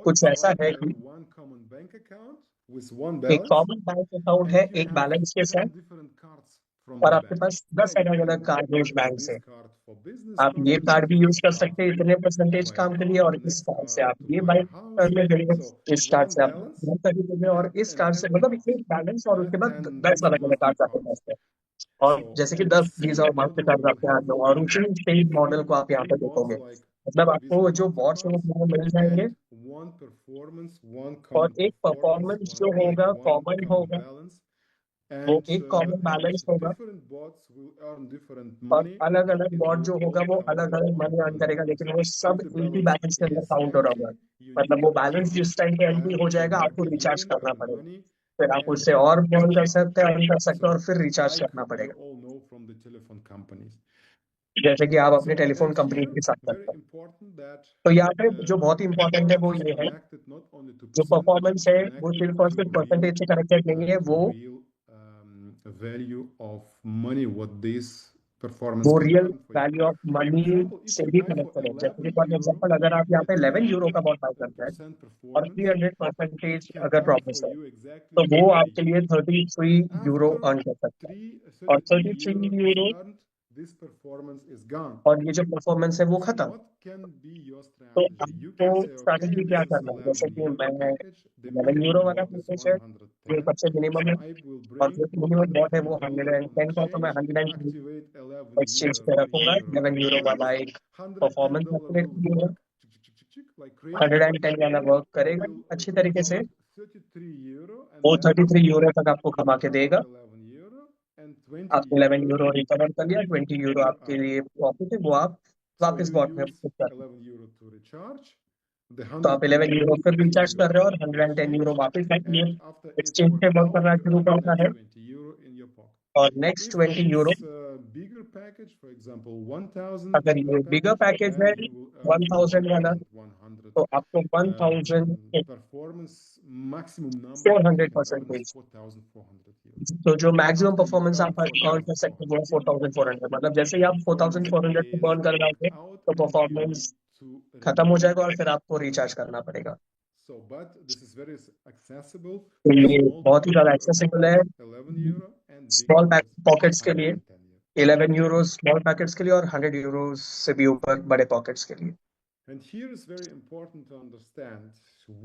कुछ it's ऐसा like है you कि have one common bank account with one एक balance, कॉमन बैंक अकाउंट है and you एक have बैलेंस के 10 साथ, different cards from और the आपके bank. पास Yeah, 10 you अलग can अलग कार्ड है उस use बैंक this से। card for business आप ये कार्ड भी purposes, यूज this कर card सकते हैं for इतने परसेंटेज buy a काम के लिए, car, और the इस next कार्ड से आप to ये buy बाई a house. करने के लिए, So इस कार्ड one से आप balance ये खरीदोगे, और इस कार्ड से, 10 मतलब cards. एक बैलेंस और उसके बाद 10 10 अलग अलग monthly कार्ड आपके cards. पास है। और So जैसे कि and 10 same वीजा और model मास्टर कार्ड will आपके हाथ have में, और उसी सेम मॉडल को आप यहाँ पे three bots देखोगे, like मतलब आपको Visa जो बॉट्स हैं Mastercards वो मिल जाएंगे, and one performance, one और common एक परफॉर्मेंस performance, जो one like होगा one कॉमन common होगा, balance, वो and एक कॉमन बैलेंस होगा, different bots will earn different और money. अलग अलग It बॉट will जो होगा all वो count अलग as अलग one मनी अर्न common करेगा, balance. लेकिन वो If सब the एक ही balance बैलेंस के अंदर is काउंट हो रहा होगा। empty, you मतलब need वो to बैलेंस activate जिस टाइम पे एंट्री and हो go जाएगा back आपको रिचार्ज again, करना earn पड़ेगा। money, फिर आप And उससे और ऑन कर सकते हैं, ऑन कर सकते हैं, और so, फिर रिचार्ज like करना you पड़ेगा, all know from the telephone companies. जैसे कि आप अपने So, telephone and company here, के साथ very करते हैं। important that तो यहाँ पे जो बहुत ही इम्पोर्टेंट है वो performance is ये है, connected not only to जो percent, परफॉर्मेंस it's है वो connected सिर्फ और to सिर्फ real, परसेंटेज से कनेक्टेड नहीं है, to real value of money, what this performance वो can real earn for you. Value of For money example, if से you भी buy for कनेक्टेड है। जैसे कि 11 फॉर euro एग्जांपल अगर आप यहाँ पे at 11 यूरो का बॉट बाय करते हैं percent और performance, 300% it can अगर earn प्रॉमिस for है, you exactly तो वो 30 आपके लिए euros. 33 यूरो After अर्न कर सकता है। और 33 33 euro is euro earned, this performance is gone. और ये जो परफॉर्मेंस है वो So खत्म। what can be your तो strategy? You can आपको say, okay, स्ट्रैटेजी क्या this is करना है, जैसे 11 कि euro मैं package. The 11 यूरो minimum वाला bot is पैकेज है, ये 110. सबसे मिनिमम है, I will और bring जो मिनिमम बॉट है वो 110 euro on 110 का, तो मैं exchange, 110 activate 11 एक्सचेंज पे रखूंगा। euro 11 यूरो वाला performance. एक परफॉर्मेंस $110 कैलकुलेट will करिएगा, work like crazy. 110 वाला It वर्क करेगा will अच्छी तरीके से, compound 33 euro, and वो then 33 you यूरो तक आपको कमा के recover देगा। 11 euro, and 20 आपने 11 euro यूरो रिकवर कर लिया, 20 यूरो you आपके earn. लिए प्रॉफिट है, वो आप So वापस you बॉट में use पुट कर दो। 11 euro to recharge. The तो आप 110 11 यूरो euro फिर is in रिचार्ज your कर रहे हो और 110 यूरो exchange, वापस रखिए, and after it एक्सचेंज पे worked वर्क out, करना you शुरू earn करना next है। 20 euro in your pocket. और next If 20 euro, it's a bigger package, for example, 1000 अगर ये बिगर package, पैकेज है then you will earn 1000 वाला, 4100. तो आपको 1000 Performance maximum number you can earn is 400%। 4400 euros. तो जो maximum After you performance earn आप अर्न कर सकते हैं वो है 4400, 4400। मतलब जैसे ही आप performance 4400 को is बर्न कर worked जाओगे out, तो and you performance need to खत्म हो redeem. जाएगा और फिर आपको रिचार्ज करना पड़ेगा। So, but this is very accessible तो for ये small बहुत ही ज्यादा एक्सेसिबल है pockets, 11 euro, and big small ones, pockets के लिए। 110 euro. 11 यूरो स्मॉल पैकेट्स के लिए और 100 यूरो से भी ऊपर बड़े पॉकेट्स के लिए। And here is very important to understand.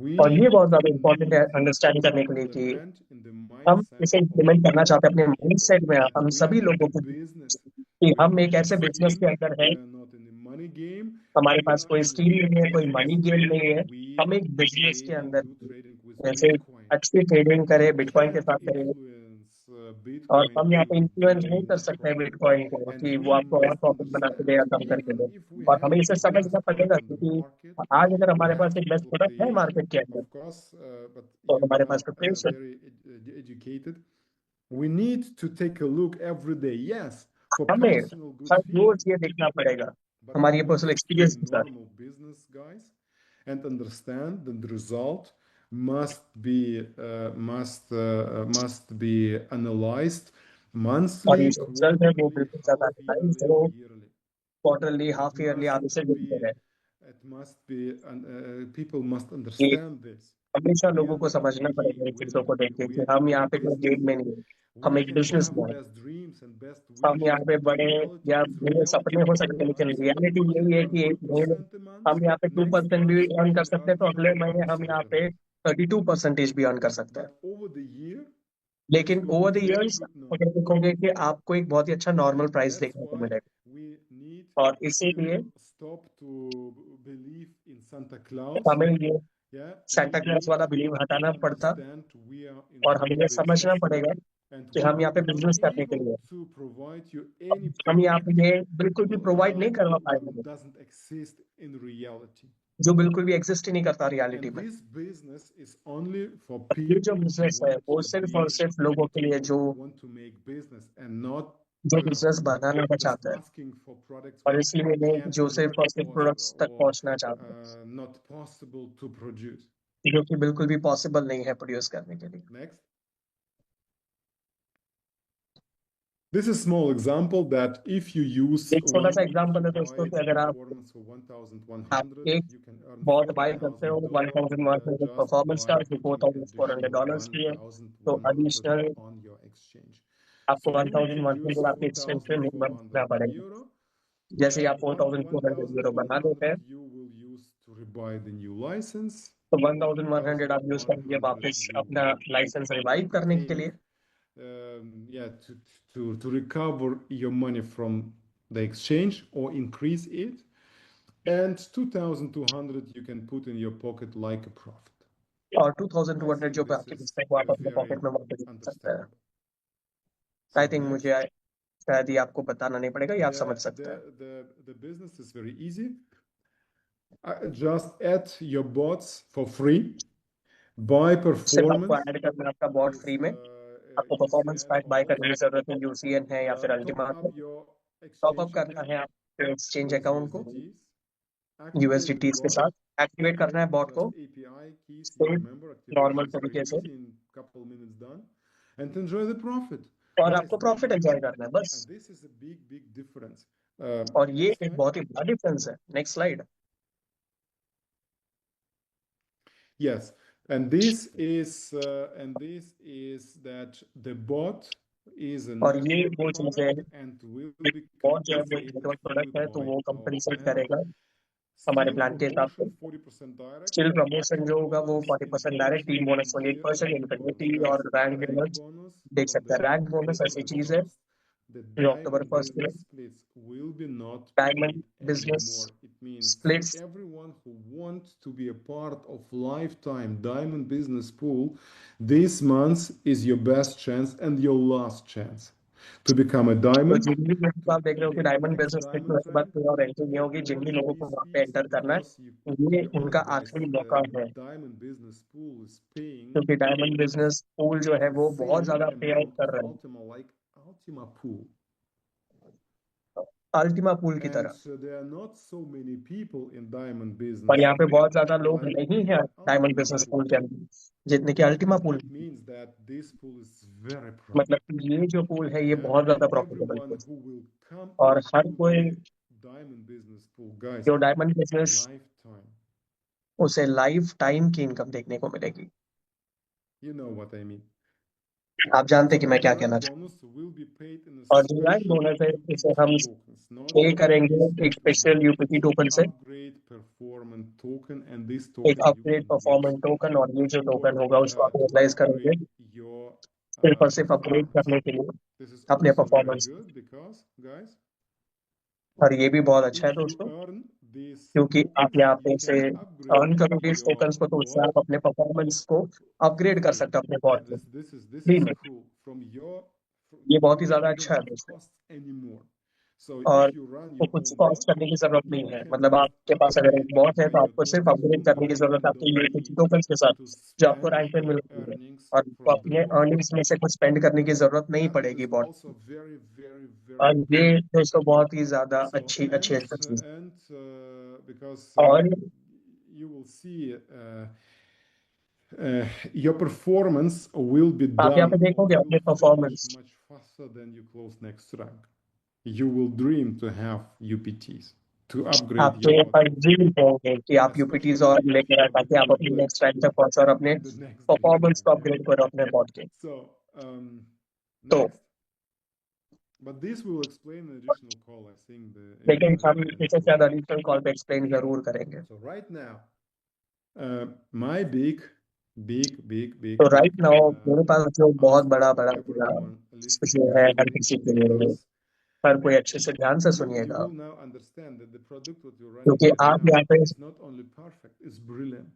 We और ये बहुत ज्यादा इम्पोर्टेंट है need अंडरस्टैंड to करने के लिए कि implement in the हम mindset इसे of इम्प्लीमेंट करना चाहते हैं अपने people माइंडसेट में, that हम we are सभी in लोगों the को, business. कि We are हम not एक in ऐसे बिजनेस steam. के अंदर We हैं, are not in the money game. हमारे We पास are कोई in स्टील नहीं है, कोई business. मनी गेम नहीं है, We हम एक बिजनेस के trading, अंदर do trading with जैसे Bitcoin. अच्छी ट्रेडिंग करें, We बिटकॉइन के can't साथ करें। influence और Bitcoin हम यहाँ पे to इन्फ्लुएंस नहीं gain कर more सकते हैं profit. बिटकॉइन को And कि वो we आपको और must प्रॉफिट बना के दे understand, या कम करके even दे। if we और हमें have इसे the best समझना पड़ेगा, product on the क्योंकि market, आज अगर we हमारे have पास एक बेस्ट to प्रोडक्ट है pay, मार्केट के अंदर, of course, but तो you हमारे are पास तो प्लेस है। very educated. We need to take a look every day, yes, for हमें personal good हर feeling, रोज ये देखना पड़ेगा but हमारी ये we personal must be experience के साथ। normal business guys and understand that the result must be analyzed और ये monthly, जो रिजल्ट है वो quarterly, बिल्कुल ज्यादा half एनालाइज yearly, हो, or yearly. Quarterly It half yearly आप must इसे देखते be, रहे। people must ये understand this. हमेशा We लोगों are को not in समझना the पड़ेगा इन चीजों को देख के we कि are हम in the यहाँ पे कोई business. गेम में नहीं है, हम We एक can बिजनेस have में हैं। best dreams and best हम wishes, यहाँ पे but बड़े reality या is बड़े reality. सपने हो सकते हैं, लेकिन Once रियलिटी you यही है earn कि एक महीने 1% a month, हम यहाँ पे next 2% भी month अर्न you कर सकते हैं, तो अगले महीने हम 31% यहाँ a पे month. 32% भी अर्न कर सकते हैं। But over the year, this लेकिन will over be the very years good अगर number. देखोगे कि आपको एक बहुत ही अच्छा नॉर्मल And प्राइस that's देखने को why मिलेगा। we need और to इसीलिए stop to believe in Santa Claus. हमें ये Yeah, Santa we clause need वाला to बिलीव हटाना पड़ता, understand we are in और हमें real ये समझना business, पड़ेगा and कि we हम यहाँ will पे not बिजनेस करने के able लिए, to provide you any हम यहाँ product पे ये बिल्कुल भी प्रोवाइड नहीं करवा पाएंगे doesn't exist in reality. जो बिल्कुल भी एग्जिस्ट ही नहीं करता रियलिटी And में। this business is only for ये जो people बिजनेस who है want वो to सिर्फ और be सिर्फ लोगों के लिए जो want to make business and not business banana just चाहता है, asking for products और what इसलिए नहीं can जो be सिर्फ और सिर्फ प्रोडक्ट्स तक or पहुंचना चाहते हैं, not possible to produce. जो कि बिल्कुल भी पॉसिबल नहीं है प्रोड्यूस करने के लिए। Next. This is a small example that if you use एक छोटा सा one एग्जांपल है to दोस्तों buy कि the अगर performance for आप 1,100, एक you can earn bought by करते हो $4,000 $1,100 just परफॉर्मेंस by का, जो putting additional $4,400 की है, तो 1,100 एडिशनल on your exchange. आपको So you introduce 1,100 आपके एक्सचेंज पे मिनिमम रखना 4,400 पड़ेगा। euro. जैसे ही आप 4,400 यूरो बना देते 1,100 हैं, you will use to rebuy the new license. तो 1,100 आप यूज करेंगे 1,100 वापस you अपना will लाइसेंस रिवाइव करने के take लिए, yeah, to recover your money from the exchange or increase it, and 2,200 you can put in your pocket like a profit. और I 2,200 think जो this आपके is बचते हैं वो आप अपने very पॉकेट में वापस रख सकते हैं। understandable. आई So थिंक next, मुझे शायद ये आपको बताना नहीं पड़ेगा, ये आप समझ सकते हैं। the business is very easy. Just add your bots for free. buy सिर्फ आपको performance ऐड करना है आपका बॉट is फ्री में। आपको performance ETF pack buy or करने की जरूरत है यूसीएन है या फिर top अल्टीमा up है। your टॉप अप exchange करना है account आपके एक्सचेंज with अकाउंट को USDTs, activate the यूएसडीटी के bot, साथ एक्टिवेट करना है बॉट को just API keys, you सिर्फ remember, नॉर्मल activation is तरीके very से, easy, in couple minutes done, and enjoy the profit. और Guys, आपको प्रॉफिट एंजॉय करना है बस। and this is a big difference. और ये Next एक slide. बहुत ही बड़ा डिफरेंस है। Next slide. Yes, and this is that the bot is a और ये network वो चीज है, product and will be बहुत जो है वो compensated नेटवर्क fully प्रोडक्ट है तो by वो our कंपनसेट plan. करेगा हमारे Still प्लान के हिसाब से। promotion 40% direct, स्टिल प्रमोशन जो होगा वो bonus 40% direct, team engagement bonus and here 28%, or infinity guys और रैंक rank बोनस bonus देख from सकते हैं। the रैंक बोनस ऐसी चीज है first. The जो अक्टूबर diamond 1 business splits will be not diamond paid business anymore. It means splits everyone who wants to be a part of lifetime diamond business pool, this month is your best chance and your last chance to become a तो diamond. जिन भी लोगों को To आप देख रहे हो कि get डायमंड next बिजनेस में diamond उसके बाद rank कोई और एंट्री नहीं or होगी, जिन भी लोगों को वहाँ पे USPs, एंटर करना because है to ये be उनका honest, guys, आखिरी मौका है। diamond business pool is paying क्योंकि डायमंड बिजनेस पूल जो है वो बहुत same ज्यादा पे आउट amount कर of रहे हैं Ultima like Ultima pool. Ultima pool की And तरह। there are not so many people in diamond और business यहाँ पे बहुत ज्यादा लोग like नहीं है diamond Ultima business pool. Pool के अंदर जितने की Ultima pool. It means that this pool is very मतलब profitable. कि ये जो पूल है ये बहुत And ज्यादा प्रॉफिटेबल everyone है। who will come और हर into कोई the diamond business pool, guys, जो डायमंड बिजनेस lifetime. उसे लाइफ टाइम की इनकम देखने को मिलेगी। You know what I mean. आप जानते हैं कि So मैं क्या rank कहना चाहता bonus will be paid in a हूँ। और जो रैंक special बोनस है इसे UPT हम tokens, not पे करेंगे UPTs. एक It will special be UPT token से, upgrade performance token, and this एक token you upgrade can use performance token, और ये जो टोकन होगा उसको आप to यूटिलाइज करेंगे upgrade your सिर्फ और सिर्फ अपग्रेड performance. करने के लिए This is अपने also very performance. good because, guys, और ये भी बहुत अच्छा है if you दोस्तों, earn these क्योंकि आप tokens, यहाँ you पे से can upgrade अर्न करोगे इस your टोकन्स को, तो उससे bot आप अपने परफॉर्मेंस को for अपग्रेड कर free. सकते हो अपने बॉट को This फ्री is में। cool. From your ये बहुत ही you ज्यादा don't अच्छा है have दोस्तों। costs anymore. So और if you run तो your कुछ own कॉस्ट bot, करने की जरूरत you नहीं है। can मतलब just आपके पास अगर एक upgrade बॉट है तो your आपको सिर्फ tokens अपग्रेड to करने की जरूरत है earn आपके यूटिलिटी only टोकन्स के साथ to जो आपको spend रैंक पे your मिलती है, earnings और आपको from the अपने bot. अर्निंग्स में से कुछ स्पेंड करने की जरूरत नहीं And this पड़ेगी is बॉट। also very और ये good. दोस्तों बहुत ही ज्यादा So अच्छी अच्छी अच्छी चीज। because और you will see your performance will be आप यहाँ पे done or देखोगे will अपने finish performance, much faster than you close next rank. You will dream to have UPTs to upgrade आपके your पास bot, ड्रीम होंगे कि आप यूपीटीज especially और if लेकर आए you ताकि आप अपनी click नेक्स्ट रैंक तक पहुंचे और अपने the next big performance rank. को अपग्रेड करो अपने बॉट के। So तो next, but this will explain an additional call. I think लेकिन हम इसे शायद एडिशनल कॉल पे एक्सप्लेन जरूर करेंगे। So right now, my big तो राइट नाउ मेरे पास जो बहुत ask बड़ा for बड़ा everyone जो listening है this हर किसी के लिए, because हर कोई अच्छे से ध्यान से you सुनिएगा, will now understand that the product that you're running क्योंकि right आप now यहाँ पे is not only perfect, it's brilliant.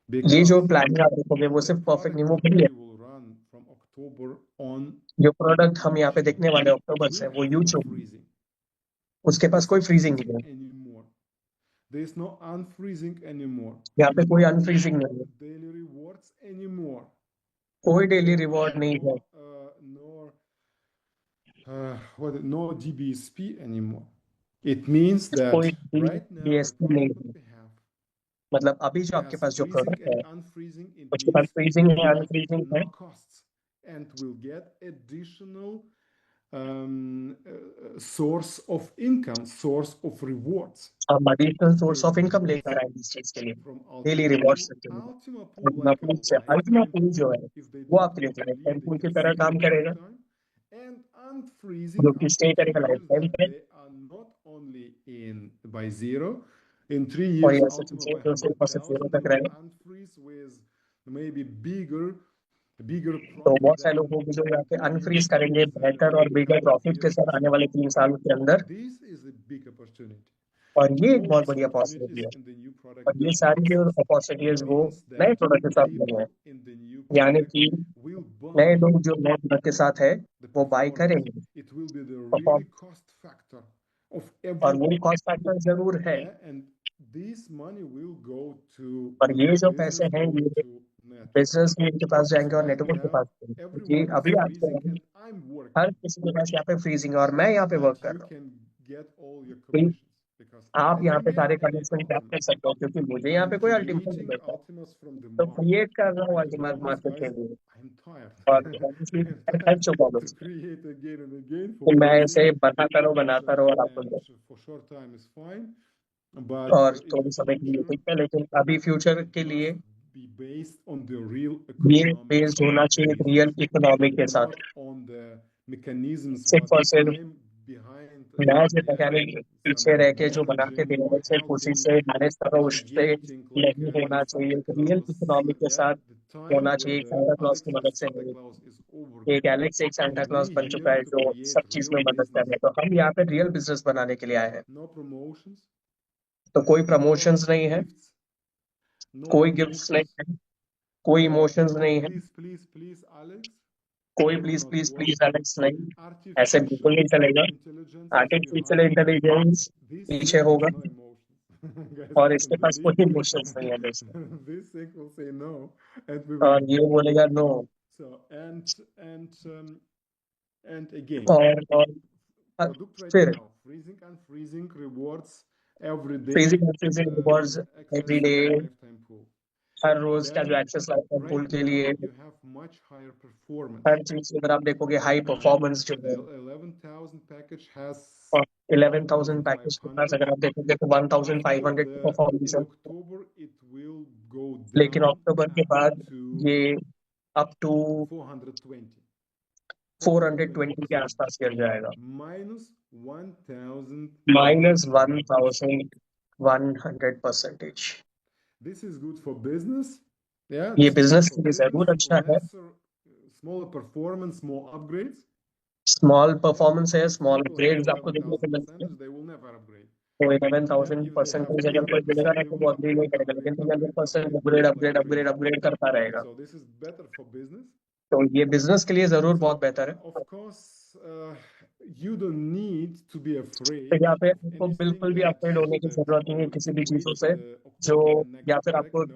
ये जो Because प्लानिंग आप देखोगे वो the सिर्फ परफेक्ट नहीं, product वो that भी है। we will run from October on जो प्रोडक्ट हम यहाँ पे YouTube देखने वाले अक्टूबर से will वो have no यूट्यूब, freezing. उसके पास It's कोई not फ्रीजिंग freezing नहीं है। anymore. There is no unfreezing anymore. यहाँ पे कोई No अनफ्रीजिंग नहीं है, daily rewards anymore. कोई डेली रिवॉर्ड नहीं है, No DBSP anymore. It means that कोई right now the डीएसपी नहीं product है। that we have मतलब अभी जो आपके has पास जो freezing प्रोडक्ट है and unfreezing. It उसके पास means फ्रीजिंग you है, will अनफ्रीजिंग get है, no costs and will get additional source of income, source of rewards हम एडिशनल सोर्स ऑफ इनकम लेकर आए इस चीज के लिए, from daily Ultima rewards Pool. के लिए। Ultima Pool Ultima like a pool से अल्टीमा lifetime पूल जो pool. है If they वो don't आपके लिए want to life leave, time they pool की can तरह stay काम करेगा, lifetime. And unfreezing जो up कि to स्टे 3 करेगा लाइफ years टाइम that पे। they are not only in by zero. In 3 और years, ये ऐसे Ultima चीजें by जो सिर्फ और सिर्फ 100,000, जीरो they तक will रहे। unfreeze with maybe bigger तो profit बहुत सारे than लोग होंगे जो यहाँ पे 3 अनफ्रीज years करेंगे inside of बेहतर और बिगर 100 प्रॉफिट के years साथ आने वाले 3 साल के अंदर। This is a big opportunity. और ये एक All बहुत these बड़ी अपॉर्चुनिटी है। opportunities in the new product और ये doesn't सारी जो exist. अपॉर्चुनिटीज It वो means नए that प्रोडक्ट के साथ नहीं है, people in the new यानी product कि will नए buy लोग जो नए प्रोडक्ट के साथ है the वो बाय performance. करेंगे It will be the perform, really cost factor of और वो everyone. कॉस्ट फैक्टर जरूर है। And this money will go to और ये जो business, पैसे हैं go ये to network. बिजनेस के पास जाएंगे और Right नेटवर्क के now, पास जाएंगे। ये everyone is अभी आज freezing and I'm her working, किसी के पास यहाँ पे फ्रीजिंग है और मैं यहाँ पे वर्क but कर you रहा हूँ। can get all your फिर commissions because आप I यहाँ don't पे get सारे any कनेक्शन कैप कर Ultimas. सकते हो क्योंकि मुझे यहाँ I'm पे कोई अल्टीमेट नहीं creating मिलता, Ultimas from the तो market. क्रिएट कर रहा हूँ And to be ultimate honest, market के guys, लिए I'm tired. और obviously I'm मैं थक tired चुका हूँ to उससे। create again and again कि for मैं one ऐसे thing. बनाता रहो और आपको दो। For short time is fine, but और in थोड़े the समय के लिए future, ठीक है, लेकिन अभी फ्यूचर it के लिए must be based on the real ये economics बेस्ड of होना the चाहिए business, रियल इकोनॉमी के साथ, not on the mechanisms सिर्फ what और सिर्फ I'm behind, मैं जो मैकेनिक पीछे रह के जो बना के managing दे रहा or हूँ सिर्फ उसी helping से मैनेज कर रहा हूँ, or उससे executing like नहीं होना चाहिए। Santa real Claus. इकोनॉमी के Yeah, साथ the time होना with चाहिए, the सांता क्लॉज की Alex मदद with से Santa नहीं। Claus is over. एक एलेक्स एक सांता And क्लॉज we बन चुका here है to जो create सब चीज real में मदद कर रहा business. है, तो हम यहाँ पे रियल बिजनेस बनाने के लिए आए हैं। No promotions, तो कोई no प्रमोशंस नहीं है, gifts, no कोई गिफ्ट्स नहीं emotions. है, कोई इमोशंस नहीं है, Please, Alex, कोई will please not please work. Please Alex नहीं, ऐसे Artificial बिल्कुल नहीं चलेगा। intelligence is artificial behind. Intelligence This पीछे thing होगा has no emotions. Guys, और you इसके can पास believe. कोई इमोशंस नहीं है दोस्तों, This thing will say no, and we will. और ये बोलेगा नो। So and again, और product right फिर now, freezing and freezing rewards every day, freezing rewards access every day, lifetime pool. हर रोज का जो Then access life pool right के now लिए you have much higher performance. हर चीज अगर आप देखोगे हाई परफॉर्मेंस जो है, The 11,000 package has और 11,000 पैकेज के पास 1,500. अगर आप देखोगे तो After 1,500 की परफॉर्मेंस in है, October it will go लेकिन down अक्टूबर के बाद to ये अप टू 420. 420 के आसपास गिर जाएगा, minus 1,000. Minus 1,100%। This is good for business. Yeah, ये this is good business for के लिए जरूर business. अच्छा है, Smaller performance, more upgrades. Small performance है, स्मॉल People have अपग्रेड्स आपको देखने को 11,000 मिलते हैं। percentage, they will never upgrade. तो Yeah, 11,000 if they have percentage अगर कोई 300%, मिलेगा ना they तो will वो अपग्रेड नहीं upgrade, करेगा, लेकिन upgrade, 300% upgrade, upgrade like crazy. Upgrade करता रहेगा। So this is better for business. तो ये बिजनेस के लिए जरूर So, बहुत बेहतर है। of course, you don't need to be afraid तो यहाँ पे of आपको anything बिल्कुल भी that अफरेड होने की जरूरत नहीं है you किसी can भी wait चीजों से, जो October and next या फिर product. आपको No,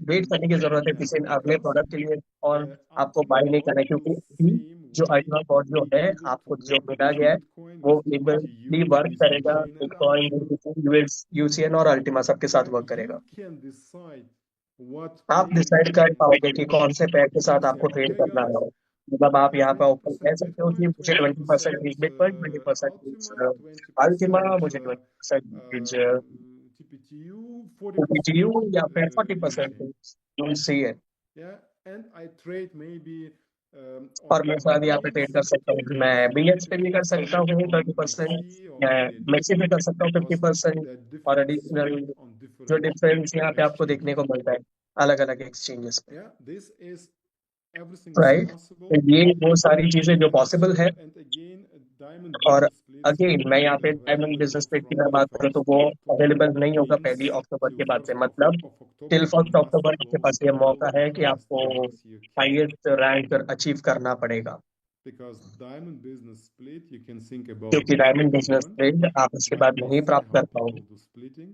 वेट करने की जरूरत है किसी अगले because प्रोडक्ट के लिए और the आपको बाय नहीं करना है, Ultima क्योंकि will अभी same जो way अल्टीमा बॉट जो be है able to आपको जो work मिला with गया है Bitcoin, वो with ably TPTU, work with करेगा Chain and bitcoin, Alpha. UCN और अल्टीमा सबके साथ वर्क You करेगा। can decide what आप pair डिसाइड you कर want पाओगे to कि do. कौन से पैर के You can साथ say, आपको ट्रेड okay, करना guys, है। मतलब आप यहाँ पे ऑप्शन कह 20% सकते हो कि Bitcoin, मुझे 20% 20% बिटकॉइन, 20% Ultima, अल्टीमा, 20% मुझे 20% TPTU, TPTU 40% या फिर 40% UCN. UCN। Yeah, and I trade maybe और मैं शायद यहाँ पे ट्रेड कर सकता हूँ, मैं बीएच पे भी कर सकता हूँ 30%, मैं मैक्सी पे कर सकता हूँ 50%, और एडिशनल जो डिफरेंस यहाँ पे आपको देखने को मिलता है अलग अलग एक्सचेंजेस पे, Yeah, this is everything right. possible. तो ये वो सारी चीजें जो पॉसिबल है। And again, Diamond और Business Splits अगेन मैं यहाँ पे will be diamond business available पे की from मैं बात करूँ तो वो 1st अवेलेबल नहीं होगा means पहली अक्टूबर till के बाद से, 1st मतलब of October till you first must अक्टूबर आपके close पास ये मौका all है the कि highest आपको levels you can. Highest rank achieve करना पड़ेगा, Because Diamond Business Split, you can think about क्योंकि this diamond later business on. Trade आप इसके Yeah, बाद we'll नहीं see प्राप्त how कर people पाओगे। do splitting.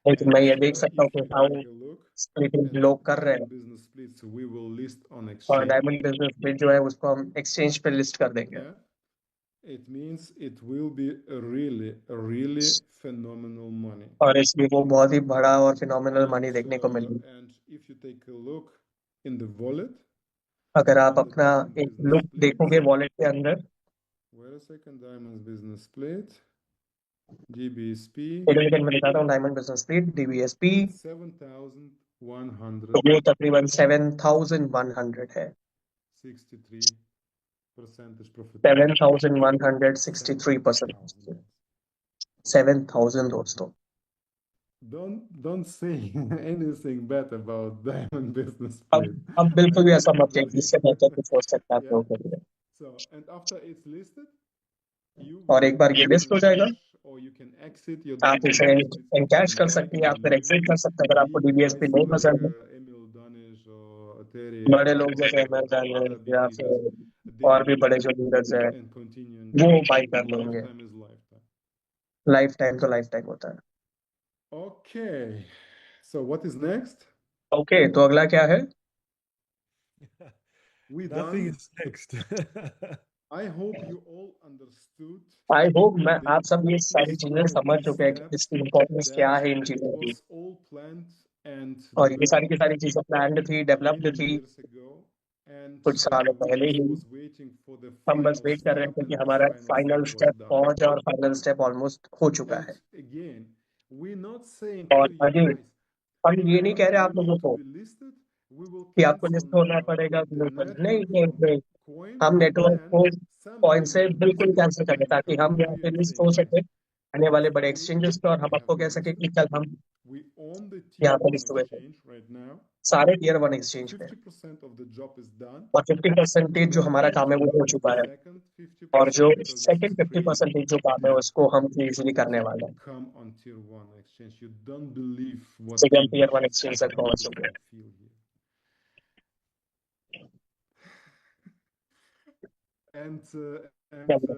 लेकिन मैं ये देख सकता हूँ If कि you how take a look splitting at लोग कर रहे हैं, Diamond Business Splits, we will list on और exchange. डायमंड बिजनेस स्प्लिट जो है उसको हम एक्सचेंज पे लिस्ट कर देंगे। Yeah, it means it will be a really phenomenal money. और इसलिए वो बहुत ही बड़ा और फिनोमिनल मनी देखने को मिलेगी। And if you take a look in the wallet, अगर आप on the अपना Diamond एक Business लुक Split, देखोगे वॉलेट के अंदर, wait a second, Diamond Business Split, GBSP, लेकिन मैं दिखाता हूँ डायमंड बिजनेस स्प्लिट डीबीएसपी, 7,100, तो वो तकरीबन 7,100 है, 63 percentage profitability. 7,163%, 7,000 दोस्तों। Don't say anything bad about Diamond Business अब Split. अब बिल्कुल भी ऐसा मत कहिए, इससे बेहतर कुछ हो सकता है आप Yeah. लोगों के लिए। So, and after it's listed, you और will एक बार ये लिस्ट हो जाएगा, cash or you can exit your आप Diamond इसे Business Split एनकैश कर from सकते हैं या फिर buy एग्जिट कर सकते हैं अगर आपको big डीबीएसपी guys नहीं like पसंद है। Emil Danish or Terry बड़े लोग जैसे or अमर जान other big या leaders, फिर और भी बड़े जो लीडर्स हैं and continue वो and बाई कर लेंगे। lifetime is lifetime. Life time तो लाइफ टाइम होता है। Okay. So what is next? Okay, तो अगला क्या है? We Nothing done. is next. I hope you all understood I hope मैं the आप सब ये सारी importance चीजें of समझ these चुके हैं कि steps, इसकी इम्पोर्टेंस क्या that है इन it चीजों की, was all planned and और ये सारी की developed सारी चीजें प्लान्ड थी, डेवलप्ड many थी years ago, and कुछ सालों we पहले just he. was waiting for the हम बस final वेट कर रहे step, थे कि and this हमारा final final step was step done. पहुंच जाए, और फाइनल स्टेप ऑलमोस्ट हो चुका And है। again, we're not saying और to you अगेन guys, हम ये नहीं कह रहे you आप लोगों need to को be listed, we will कि आपको cancel लिस्ट होना पड़ेगा the ग्लोबल, नहीं network नहीं from नहीं। coin, हम but नेटवर्क then को कॉइन somebody से will list बिल्कुल it कैंसिल करें, and ताकि come हम to यहाँ you पे and लिस्ट saying, हो guys, सके आने वाले बड़े finally एक्सचेंजेस पे, और हम we आपको have कह been सके कि listed, कल हम we own the यहाँ tier पे 1 लिस्ट हुए थे, exchange right now, सारे टियर 1 एक्सचेंज पे, 50% of the job is done, और 50% जो हमारा काम है वो हो चुका है, second और जो 50%, because this is second crazy, 50% जो काम है उसको हम इजीली करने to वाले हैं। come on tier 1 exchange. You don't believe what जैसे हम टियर 1 ambitious एक्सचेंज तक we पहुंच चुके हैं। feel here. And क्या बोला?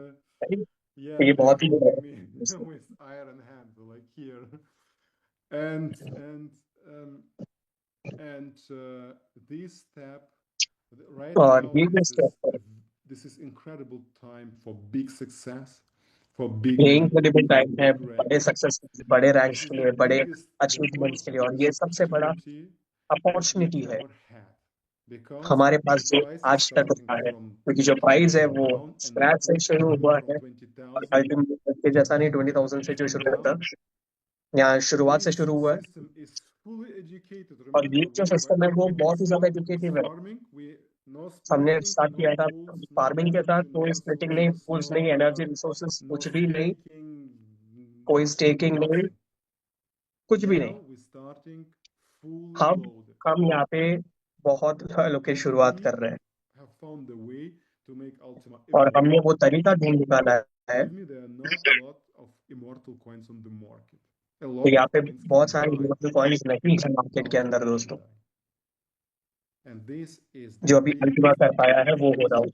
yeah, ये they बहुत ही holding me with iron hand, like here. And this step right और now, ये जो स्टेप है, this is incredible time for big success, for big ये इंक्रेडिबल टाइम है big बड़े ranks. सक्सेस के लिए, बड़े This रैंक्स is के the लिए, बड़े biggest अचीवमेंट्स के लिए, और ये सबसे बड़ा opportunity अपॉर्चुनिटी we है ever had, because हमारे पास the जो price is आज तक starting हुआ है, from क्योंकि जो प्राइस है वो down and स्क्रैच से up शुरू हुआ from है, और 20,000. अल्टीमेटली जैसा नहीं 20,000 से जो शुरू होता, Now यहाँ शुरुआत से this शुरू हुआ है, system is fully educated. और ये Remember, जो we सिस्टम है वो we बहुत ही ज्यादा start with एजुकेटिव है। farming. We no हमने splitting, स्टार्ट no किया था pools, no फार्मिंग के साथ, energy, no कोई स्प्लिटिंग नहीं, resources, पूल्स no नहीं, एनर्जी रिसोर्सेस no कुछ भी नहीं, staking, कोई स्टेकिंग नहीं, nothing. कुछ भी Now नहीं। we're starting fully हम loaded. हम यहाँ पे बहुत लोग की And शुरुआत we कर रहे हैं, have found a way to make Ultima और हमने immortal. वो तरीका ढूंढ निकाला है। Believe me, there are not a lot of immortal coins on the market. A तो lot यहाँ of पे coins बहुत can सारे die. इमोशनल कॉइन्स नहीं है मार्केट के अंदर Ultima can दोस्तों, die. And this is जो the अभी big अल्टीमा कर पाया है वो हो difference. रहा है,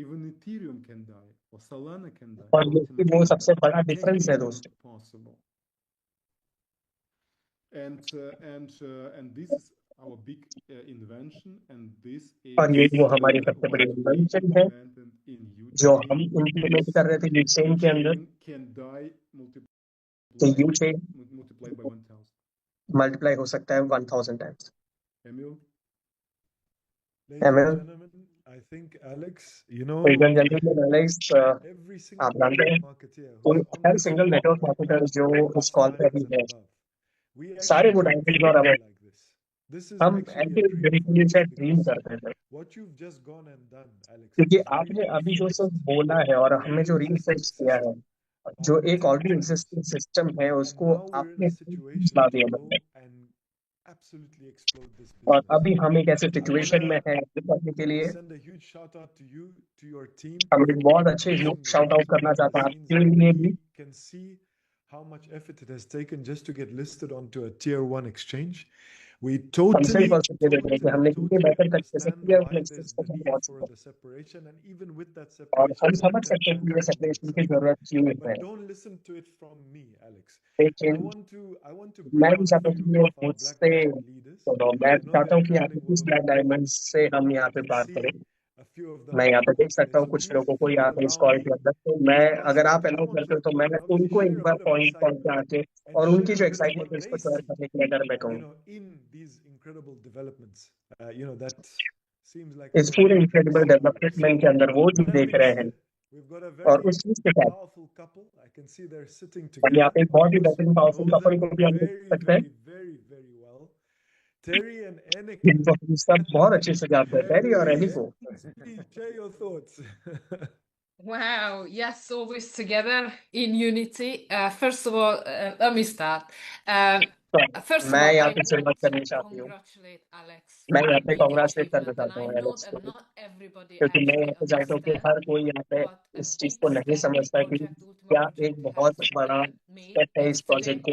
Even Ethereum can die, or Solana can die, और Ultima ये वो can सबसे die. बड़ा डिफरेंस है Technically दोस्तों। possible. And this is our big invention, and this और ये is वो हमारी सबसे बड़ी what we इन्वेंशन है implemented in जो UChain. हम इम्प्लीमेंट कर रहे थे यूचेन के अंदर। UChain can die तो यूचेन multiplied by 1,000. मल्टीप्लाई हो सकता है 1000 times. Emil? Ladies and ML, gentlemen, I think Alex, you know, Alex, every आप single जानते हैं network marketeer who's on her this single call network right marketer now, जो who's उस कॉल पे diamonds अभी and है, above, we सारे actually वो dream डायमंड for और a day अब like this. This is हम actually ऐसे a dream for बेहतरीन us से ड्रीम because करते थे, what you've just gone and done, Alex, क्योंकि is आपने really अभी जो fixed सब बोला है और an हमने जो already रिसर्च existing किया है, system जो on एक 10 ऑलरेडी times. एग्जिस्टिंग सिस्टम है And उसको now we're in आपने a situation ला to दिया go मतलब। and absolutely explode this और business. अभी हम एक ऐसे I सिचुएशन में wanna हैं करने के लिए, send a huge shout out to you, to your team, हम एक for बहुत अच्छे pushing the shout out teams करना behind चाहते the हैं scenes. आपके लिए भी। We can see how much effort it has taken just to get listed onto a tier 1 exchange. We हम totally, सिर्फ और सिर्फ ये देख रहे हैं कि हमने कितने बेहतर तरीके से understand clear why there's the need पहुंच for सके, the separation, and even with that और separation, हम there are समझ 10 सकते हैं कि ये times on the separation other की side. जरूरत क्यों है। But don't listen to it from me, Alex. I लेकिन want to मैं bring भी on a चाहता हूँ few कि वो of our Black मुझसे, Diamond leaders. तो मैं I know चाहता they're हूँ कि आप traveling all इस over black the world. Diamond से हम यहाँ I पे can बात see करें। a few of them मैं यहाँ on पे the देख replay. सकता हूँ So कुछ please, लोगों if को you यहाँ would पे इस allow कॉल me, के अंदर, तो मैं, if अगर possible, आप I अलाउ want करते हो to तो मैं probably उनको एक share a bar bit of point पे excitement आके and और उनकी share जो a bit of excitement what है उसको they शेयर see, करने के लिए अगर मैं कहूँ in these incredible developments. That seems like इस we're पूरे about to incredible accelerate. Development के So, अंदर वो जो with that देख being रहे हैं, said, we've got a और very उस चीज के साथ powerful couple. I can see they're sitting हम यहाँ together. पे एक A बहुत ही person बेहतरीन who powerful knows couple them को भी हम देख very, सकते हैं, very, very, very well. Terry and Enneke. जिनको हम सब बहुत अच्छे से जानते हैं, टेरी और एनी को। Please share your thoughts. Wow, yes, always together in unity. First of all, let me start. First of मैं all, यहाँ I पे शुरुआत want करनी to चाहती हूँ, congratulate Alex मैं for यहाँ a पे big कॉन्ग्रेचुलेट करना achievement, and चाहता I हूँ know एलेक्स that को, not everybody क्योंकि मैं actually यहाँ पे जानता हूँ कि understand हर कोई यहाँ पे what a इस चीज big को नहीं step समझता कि Project Ultima क्या Project एक has बहुत बड़ा made स्टेप है इस yesterday. प्रोजेक्ट के,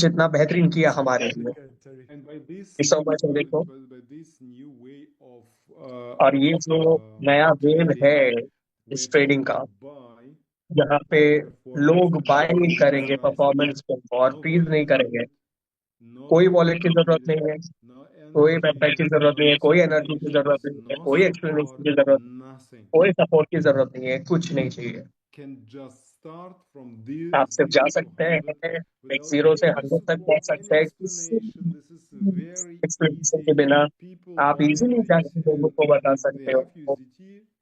कुछ इतना बेहतरीन किया हमारे लिए। Take care, Terry. And by this, Thank you so much, Enrico. by this new way of और ये जो नया वेव है trading, इस where ट्रेडिंग का, people buy जहाँ पे performance लोग बाइंग based करेंगे price, परफॉर्मेंस को और no फ्रीज नहीं wallet करेंगे, needed, no कोई वॉलेट की जरूरत liquidity नहीं है, needed, no कोई energy, वेबसाइट की जरूरत नहीं है, कोई एनर्जी की जरूरत नहीं है, no कोई support, एक्सप्लेनेशन की जरूरत नहीं है, nothing. कोई सपोर्ट की जरूरत नहीं है, कुछ नहीं चाहिए। Can just start from this आप सिर्फ जा 0 to सकते 100 हैं, एक without जीरो से any 100 तक पहुंच support, सकते any हैं किसी explanation. This is very explanation easy. के बिना। People आप don't इजीली have जाके लोगों को बता they सकते have हो। USDT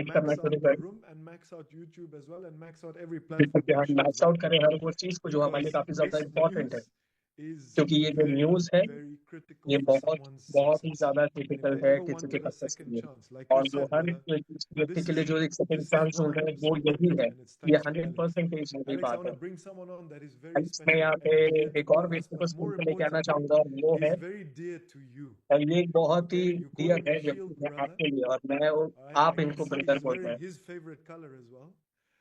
इनवाइट करना max शुरू out the करें room and max out YouTube as well and max out every जिससे platform कि that हम shows मैक्स up. आउट करें हर वो चीज को जो हमारे लिए Because काफी ज्यादा this इम्पोर्टेंट है, news is क्योंकि ये जो very, न्यूज है very critical ये for बहुत someone's बहुत ही success. ज्यादा And if क्रिटिकल they है ever किसी want के a सक्सेस के second लिए। chance, like you और वो said, हर brother, एक व्यक्ति this के लिए is जो एक सेकंड this is चांस ढूंढ रहे हैं वो 100% यही it, है, and it's ये thanks to Alex. 100% यही Alex, I बात want है। to bring someone on that is very इसमें यहाँ special पे and dear to एक और all of us, व्यक्ति को but स्कूल more पे लेके आना importantly, चाहूंगा और वो है, is very dear to you. और ये बहुत ही Okay, you call dear him है a shield व्यक्ति है brother. आपके लिए, और मैं I आप can इनको see ब्रदर he's बोल रहे wearing हैं। his favorite color as well.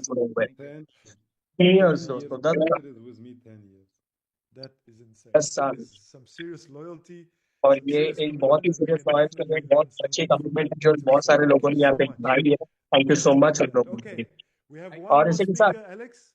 साथ जुड़े हुए हैं। 10 10 10 years years दोस्तों, 10 साल। committed with me, 10 years. That is insane. 10 That साल। is some serious loyalty, और some ये serious एक बहुत ही commitment, and we serious can loyalty definitely है, बहुत learn अच्छी something from कमिटमेंट you. है जो बहुत सारे Thank लोगों you ने यहाँ so पे much. दिखाई है। थैंक यू सो मच उन लोगों के Okay, लिए। we have और one more इसी के साथ speaker, Alex.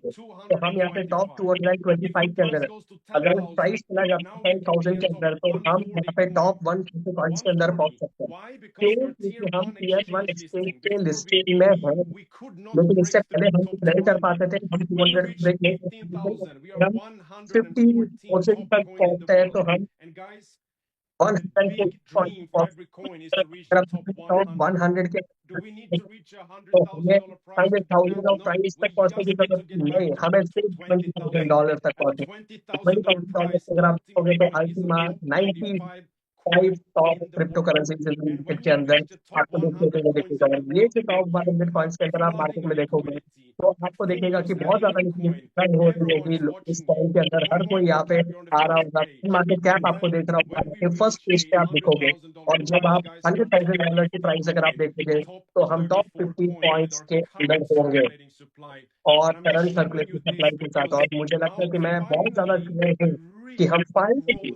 देखेंगे तो हम यहाँ पे टॉप 225 के अंदर है। अगर प्राइस चला जाता है 10,000 के अंदर तो हम यहाँ पे टॉप 150 पॉइंट्स के अंदर पहुंच सकते हैं। क्यों? क्योंकि हम टीयर 1 एक्सचेंज के लिस्टिंग में हैं, लेकिन इससे पहले हम नहीं कर पाते थे, हम 200 ब्रेक नहीं कर पाते थे, हम 50,000 तक पहुंचते हैं तो हम 100 टॉप 100 के तो हमें 100,000 ऑफ प्राइस तक पहुंचने की जरूरत नहीं, हमें सिर्फ $20,000 तक पहुंचने। $20,000 अगर आप देखोगे तो Ultima 95 top crypto currencies market के अंदर आपको देखने को मिलेगा। ये जो टॉप 100 कॉइन्स के अंदर आप मार्केट में देखोगे तो आपको देखेगा कि बहुत ज्यादा ट्रेंड हो रही होगी इस कॉइन के अंदर, हर कोई यहाँ पे आ रहा होगा, मार्केट कैप आपको देख रहा होगा, फर्स्ट पेज पे आप देखोगे। और जब आप $100,000 की प्राइस अगर आप देखोगे तो हम टॉप 50 पॉइंट्स के अंदर होंगे और करंट सर्कुलेटिंग सप्लाई के साथ। और मुझे लगता है कि मैं बहुत ज्यादा क्लियर हूँ कि हम फाइनली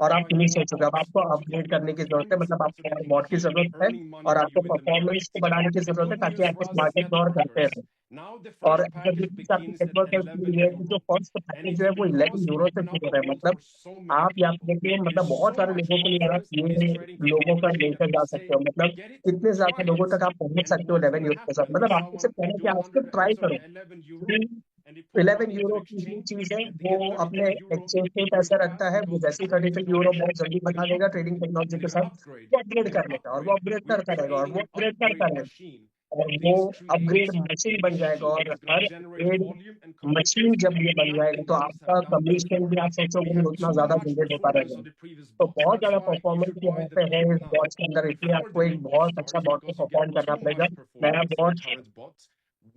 और आप फिनिश हो चुके हो। अब आपको अपग्रेड करने की जरूरत है, मतलब आपको और बॉट की जरूरत है और आपको परफॉर्मेंस को बढ़ाने की जरूरत है ताकि आप इस मार्केट में और करते रहें। और अगर आपकी नेटवर्क है उसके लिए जो फर्स्ट पैकेज जो है वो 11 यूरो से शुरू है, मतलब आप यहाँ पे देखिए, मतलब बहुत सारे लोगों के लिए आप ये लोगों का लेकर जा सकते हो, मतलब इतने ज्यादा लोगों तक आप पहुंच सकते हो 11 यूरो के साथ। मतलब आपको सिर्फ कहना है कि आप सिर्फ ट्राई करो। 11 यूरो की जो चीज है वो अपने एक्सचेंज पे पैसा रखता है, वो जैसे ही 32 यूरो बहुत जल्दी बना देगा ट्रेडिंग टेक्नोलॉजी के साथ, वो अपग्रेड कर लेगा और वो अपग्रेड करता रहेगा और वो अपग्रेड करता रहेगा और वो अपग्रेड मशीन बन जाएगा। और हर अपग्रेड मशीन जब ये बन जाएगा तो आपका कमीशन भी आप सोचोगे कि उतना ज्यादा जनरेट होता रहेगा। तो बहुत ज्यादा परफॉर्मेंस यहाँ पे है इस बॉट के अंदर, इसलिए आपको एक बहुत अच्छा बॉट को परफॉर्म करना पड़ेगा। नया बॉट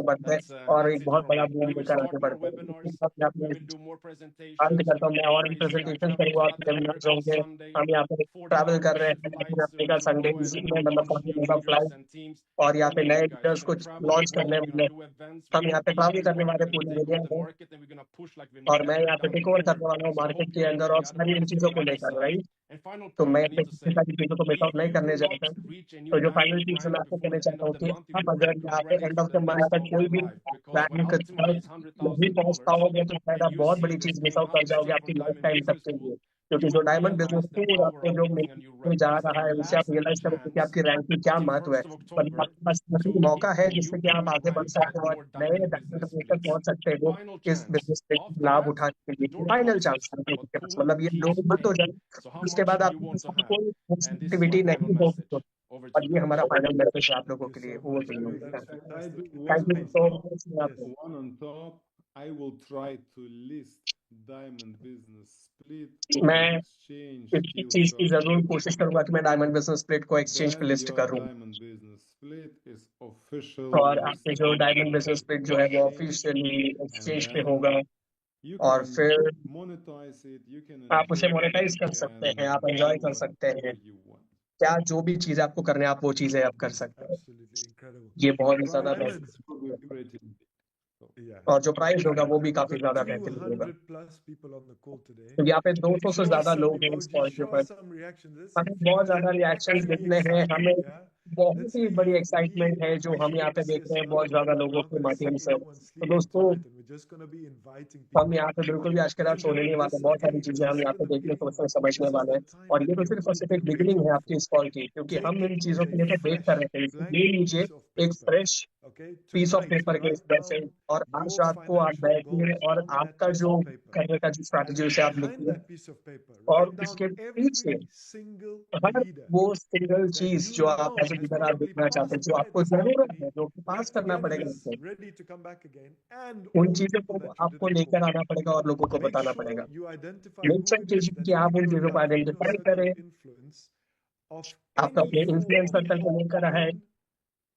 आगे बढ़ते हैं और एक बहुत बड़ा बूम लेकर आगे बढ़ते हैं। शांत करता हूँ मैं, और भी प्रेजेंटेशन करूँगा और सेमिनार्स होंगे। हम यहाँ पे ट्रैवल कर रहे हैं लेकिन अफ्रीका संडे में, मतलब काफी लंबा फ्लाइट, और यहाँ पे नए लीडर्स कुछ लॉन्च करने वाले। हम यहाँ पे ट्रैवल करने वाले पूरी दुनिया में, और मैं यहाँ पे टेक ओवर करने वाला हूँ मार्केट के अंदर और सारी इन चीजों को लेकर, राइट। तो मैं इतनी सारी चीजों को मिस आउट नहीं करने चाहता हूँ। तो जो फाइनल चीज मैं आपको कहना चाहता हूँ कि आप अगर यहाँ पे एंड ऑफ द मंथ तक कोई भी बैंक नहीं पहुंच पाओगे तो शायद आप बहुत बड़ी चीज मिस आउट कर जाओगे आपकी लाइफ टाइम तक के लिए। क्योंकि जो डायमंड बिजनेस टूर आपको जो में जा रहा है उससे आप रियलाइज करोगे कि आपकी रैंक की क्या महत्व है, पर आपके पास असली मौका है जिससे कि आप आगे बढ़ सकते हो और नए डायमंड तक पहुंच सकते हो इस बिजनेस से लाभ उठाने के लिए। फाइनल चांस है आपके पास, मतलब ये लोग मत हो जाए, उसके बाद आपके पास कोई एक्टिविटी नहीं होगी। और ये हमारा फाइनल मैसेज है आप लोगों के लिए। वो I do thank one you on so top. Much. One on top. I will try to list diamond business split मैं on exchange इस till चीज की जरूर 30th, कोशिश करूंगा कि मैं डायमंड बिजनेस स्प्लिट को एक्सचेंज पे then लिस्ट your करूं, diamond business split is और officially आपके listed जो on diamond business the split जो है वो exchange, ऑफिशियली and एक्सचेंज पे then होगा, you और can फिर monetize it, you can आप उसे enjoy it, मोनेटाइज you कर सकते हैं, can आप एंजॉय do कर सकते हैं, whatever you want. क्या जो भी चीजें आपको करने हैं आप वो चीजें आप कर सकते हैं। Absolutely incredible. ये बहुत ही ज्यादा Diamond. Will be great indeed. Yeah. और जो प्राइस होगा वो भी We've काफी got ज्यादा बेहतरीन होगा। 200 plus people on the call today. तो यहाँ पे 200 से Show ज्यादा us some लोग हैं इस कॉल emojis, के show ऊपर, us some reactions. This हमें feels बहुत ज्यादा रिएक्शन actually दिखने हैं, exciting. हमें Yeah. बहुत Let's ही see बड़ी if एक्साइटमेंट we है जो हम यहाँ पे appreciate देख this रहे हैं a बहुत little ज्यादा bit. लोगों We're not के going to माध्यम see से। anyone तो sleeping दोस्तों tonight, and we're just going to be inviting people. हम यहाँ पे बिल्कुल भी आज के रात सोने नहीं वाले, बहुत सारी चीजें हम यहाँ पे देखने सोचने समझने वाले हैं, और ये तो सिर्फ और सिर्फ एक बिगिनिंग है आपकी इस कॉल की, क्योंकि हम इन चीजों के लिए तो वेट कर रहे थे। ले लीजिए एक फ्रेश पीस ऑफ पेपर के इस तरह से, और आज रात को आप बैठिए और आपका जो करने का जो स्ट्रैटेजी उसे आप लिखिए, और इसके पीछे हर वो सिंगल चीज जो आप एज ए लीडर आप देखना चाहते हैं, जो आपको जरूरत है, जो पास करना पड़ेगा आपको, उन चीजों को आपको लेकर आना पड़ेगा और लोगों को बताना पड़ेगा। मेक श्योर कीजिए कि आप उन चीजों को आइडेंटिफाई करें, आप अपने इन्फ्लुएंस सर्कल को लेकर आए,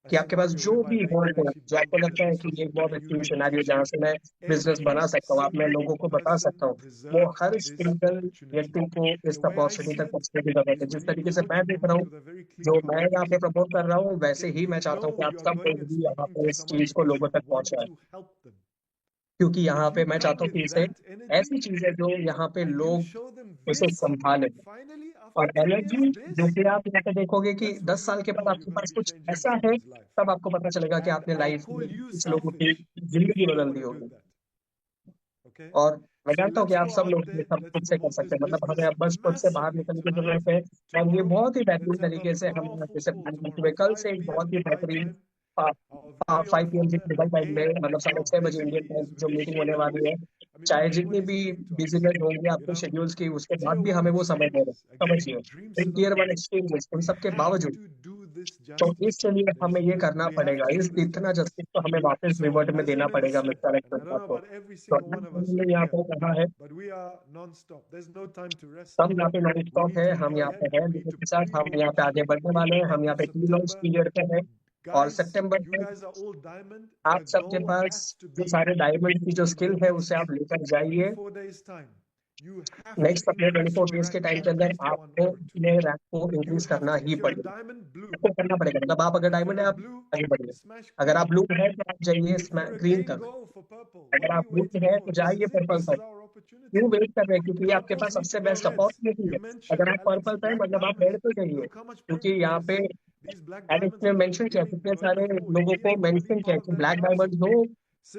कि आपके पास जो भी हो, जो आपको लगता है कि ये बहुत अच्छी सिनेरियो जहाँ से मैं बिजनेस बना सकता हूँ, आप मैं लोगों को बता सकता हूँ, वो हर सिंगल व्यक्ति को इस अपॉर्चुनिटी तक पहुंचने की जरूरत है। जिस तरीके से मैं देख रहा हूँ, जो मैं यहाँ पे प्रमोट कर रहा हूँ, वैसे ही मैं चाहता हूँ कि आप सब लोग भी यहाँ पे इस चीज को लोगों तक पहुंचाएं, क्योंकि यहाँ पे मैं चाहता हूँ कि इसे ऐसी चीज है जो यहाँ पे लोग उसे संभालें, और एनर्जी जो कि आप यहाँ पे देखोगे कि 10 साल के बाद आपके पास कुछ ऐसा है, तब आपको पता चलेगा कि आपने लाइफ में कुछ लोगों की जिंदगी बदल दी होगी। और मैं जानता हूँ कि आप सब लोग ये सब खुद से कर सकते हैं, मतलब हमें अब बस खुद से बाहर निकलने की जरूरत है, और ये बहुत ही बेहतरीन तरीके से हम जैसे प्लान करते हुए कल से एक बहुत ही बेहतरीन 5 PM दुबई टाइम में, मतलब 6:30 बजे इंडियन टाइम जो मीटिंग होने वाली है, चाहे जितनी भी बिजीनेस होंगे आपके शेड्यूल्स की, उसके बाद भी हमें वो समय दे रहे हैं, समझिए इन Tier 1 एक्सचेंजेस, उन सबके बावजूद। तो इसके लिए हमें ये करना पड़ेगा, इस इतना जस्टिस तो हमें वापस रिवर्ट में देना पड़ेगा मिस्टर एक्टर को। तो हमने यहाँ पे कहा है हम यहाँ पे नॉन स्टॉप है, हम यहाँ पे है लोगों के साथ, हम यहाँ पे आगे बढ़ने वाले हैं, हम यहाँ पे टी लॉन्च पीरियड पे है, और सितंबर में आप सबके पास जो सारे डायमंड की जो स्किल है उसे आप लेकर जाइए। नेक्स्ट अपने 24 डेज के टाइम के अंदर आपको अपने रैंक को इंक्रीज करना ही पड़ेगा, आपको करना पड़ेगा। मतलब आप अगर डायमंड है आप आगे बढ़िए, अगर आप ब्लू है तो आप जाइए ग्रीन तक, अगर आप ब्लू है तो जाइए पर्पल तक। क्यों वेट कर रहे हैं? क्योंकि ये आपके पास सबसे बेस्ट अपॉर्चुनिटी है। अगर आप पर्पल पे मतलब आप रेड पे जाइए, क्योंकि यहाँ पे एलेक्स ने मेंशन किया, कितने सारे लोगों को मेंशन किया कि ब्लैक डायमंड हो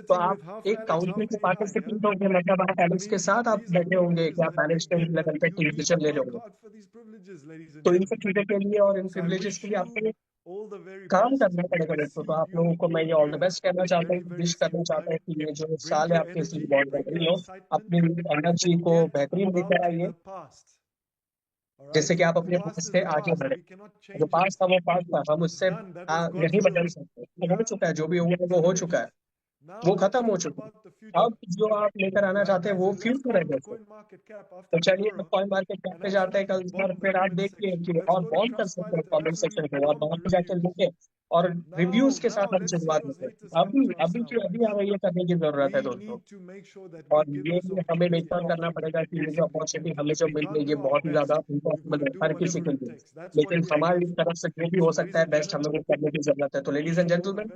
तो आप एक काउंसिल के पार्टिसिपेंट होंगे, मतलब आप एलेक्स के साथ आप बैठे होंगे कि आप एलेक्स के लेवल पे टीम ले रहे होंगे। तो इन सब चीजों के लिए और इन प्रिविलेजेस के लिए आपको काम करना पड़ेगा दोस्तों। तो आप लोगों को मैं ये ऑल द बेस्ट कहना चाहता हूँ, विश करना चाहता हूँ कि ये जो साल है आपके इसी बहुत बेहतरीन हो, अपनी एनर्जी को बेहतरीन लेकर आइए, जिससे कि आप अपने पास से आगे बढ़े। जो पास था वो पास था, हम उससे नहीं बदल सकते, हो चुका है, जो भी हुआ वो हो चुका है, वो खत्म हो चुका है। अब जो आप लेकर आना चाहते हैं वो फ्यूचर है जैसे। तो चलिए कॉइन मार्केट कैप पे जाते हैं कल, फिर आप देखिए कि और बॉन्ड कर सकते हैं कमेंट सेक्शन पे, और वहां पे जाकर लिखे और रिव्यूज के साथ हम शुरुआत करते हैं। अभी हमें ये करने की जरूरत है दोस्तों, और ये हमें मेक श्योर करना पड़ेगा कि ये जो अपॉर्चुनिटी हमें जो मिल रही है बहुत ही ज्यादा इम्पॉसिबल है हर किसी के लिए, लेकिन हमारी तरफ से जो भी हो सकता है बेस्ट हमें वो करने की जरूरत है। तो लेडीज एंड जेंटलमैन,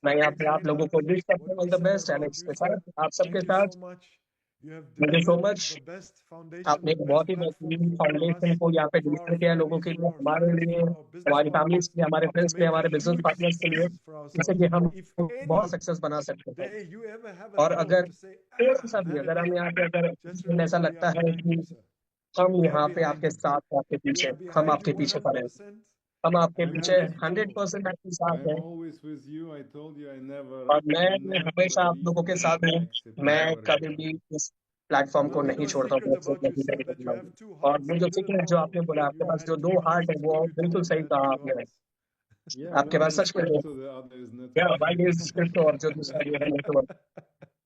मैं यहाँ पे आप लोगों को विश करता हूँ ऑल द बेस्ट, एलेक्स के साथ, आप सबके साथ। थैंक यू सो मच, आपने एक बहुत ही बेहतरीन फाउंडेशन को यहाँ पे डिलीवर किया लोगों के लिए, हमारे लिए, हमारी फैमिली के लिए, हमारे फ्रेंड्स के लिए, हमारे बिजनेस पार्टनर्स के लिए, जिससे कि हम बहुत सक्सेस बना सकते हैं। और अगर थोड़ा सा भी अगर हम यहाँ पे अगर ऐसा लगता है कि हम यहाँ पे आपके साथ, आपके पीछे, हम आपके पीछे खड़े हैं, हम आपके पीछे 100% आपके साथ हैं, और मैं हमेशा आप लोगों के साथ हूँ। मैं कभी भी इस प्लेटफॉर्म को नहीं छोड़ता हूँ। और वो जो फिक्र जो आपने बोला, आपके पास जो 2 हार्ट है, वो बिल्कुल सही कहा आपने, आपके पास सच में और जो दूसरा जो है नेटवर्क,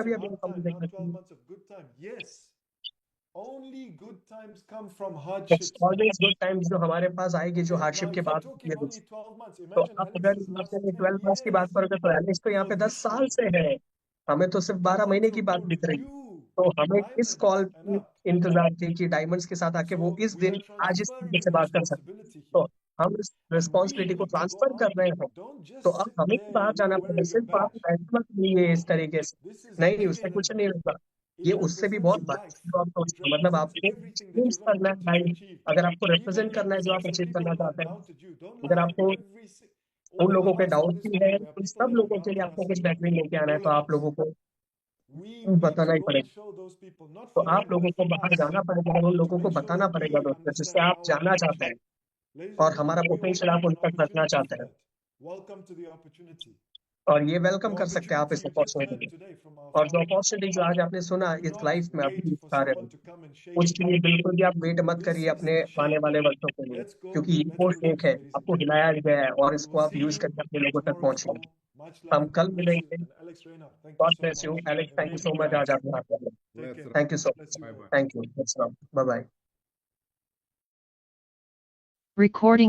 months अभी of अभी hard हम time, देख not सकते 12 हैं। months of good time. Yes. only good times come from It's hardships. always good times जो हमारे पास आएगी जो Okay, हार्डशिप now के if you're बाद talking ये only 12 months, तो imagine आप अगर Alex's last आपने 10 12 मंथ्स की बात years. करोगे तो एलिस तो यहाँ पे So 10 this साल will से है, हमें तो सिर्फ 12 come महीने की to बात all दिख रही, you, तो हमें इस diamonds कॉल and की up. इंतजार थी कि डायमंड्स के साथ आके वो So इस we दिन are आज इस तरीके transferring से बात कर सकते, responsibility तो here. हम इस And we रिस्पॉन्सिबिलिटी को need to go ट्रांसफर कर रहे out. हैं, Don't तो just अब sit हमें there, बाहर जाना wearing पड़ेगा, your सिर्फ आप badge. बैठ मत लिए इस No, तरीके से, this is नहीं bigger उससे than कुछ नहीं that. होगा, It ये उससे भी represents बहुत बड़ा life. है जो आप It सोचते, मतलब represents आपको everything that change you're going करना to है need to लाइफ, achieve. अगर आपको Even रिप्रेजेंट करना है जो आप represents the अचीव people करना who have चाहते हैं, doubted you. Don't अगर lie. आपको उन All लोगों of पे us on डाउट this भी है, call, there are उन people सब that are लोगों के लिए doubting आपको us. कुछ बेटरिंग लेके आना है, All तो of आप us. लोगों को We need बताना to ही go पड़ेगा, and show those people, not तो for आप them, लोगों but को for बाहर us, जाना पड़ेगा और उन to लोगों को make sure बताना that पड़ेगा we दोस्तों, जिससे understand आप our जाना चाहते potential. हैं Ladies और and हमारा gentlemen, we पोटेंशियल open आप up an उन तक रखना opportunity चाहते for हैं, that. Welcome to the opportunity. और ये वेलकम The कर सकते हैं आप इस opportunity you just opportunity heard को, today from our और जो founder. अपॉर्चुनिटी जो आज आपने सुना Do इस not लाइफ में अभी wait इस for कार्य में, someone to come and shake उसके you. लिए बिल्कुल भी आप वेट मत This करिए is अपने the आने shake. वाले वर्षों के लिए, Let's go. क्योंकि ये Let's वो do शेक this, है, ladies and आपको gentlemen. हिलाया गया है और We इसको will आप see यूज you करके अपने लोगों तक tomorrow's पहुंचिए, call. Much हम love. कल Alexis मिलेंगे, and Alex Reina, thank you god so bless you much. Alex, thank you Thank so you much guys. आज आप यहाँ पे, Take Let's care. wrap. Thank you so Bless much, you all. Thank you, bye bye. Recording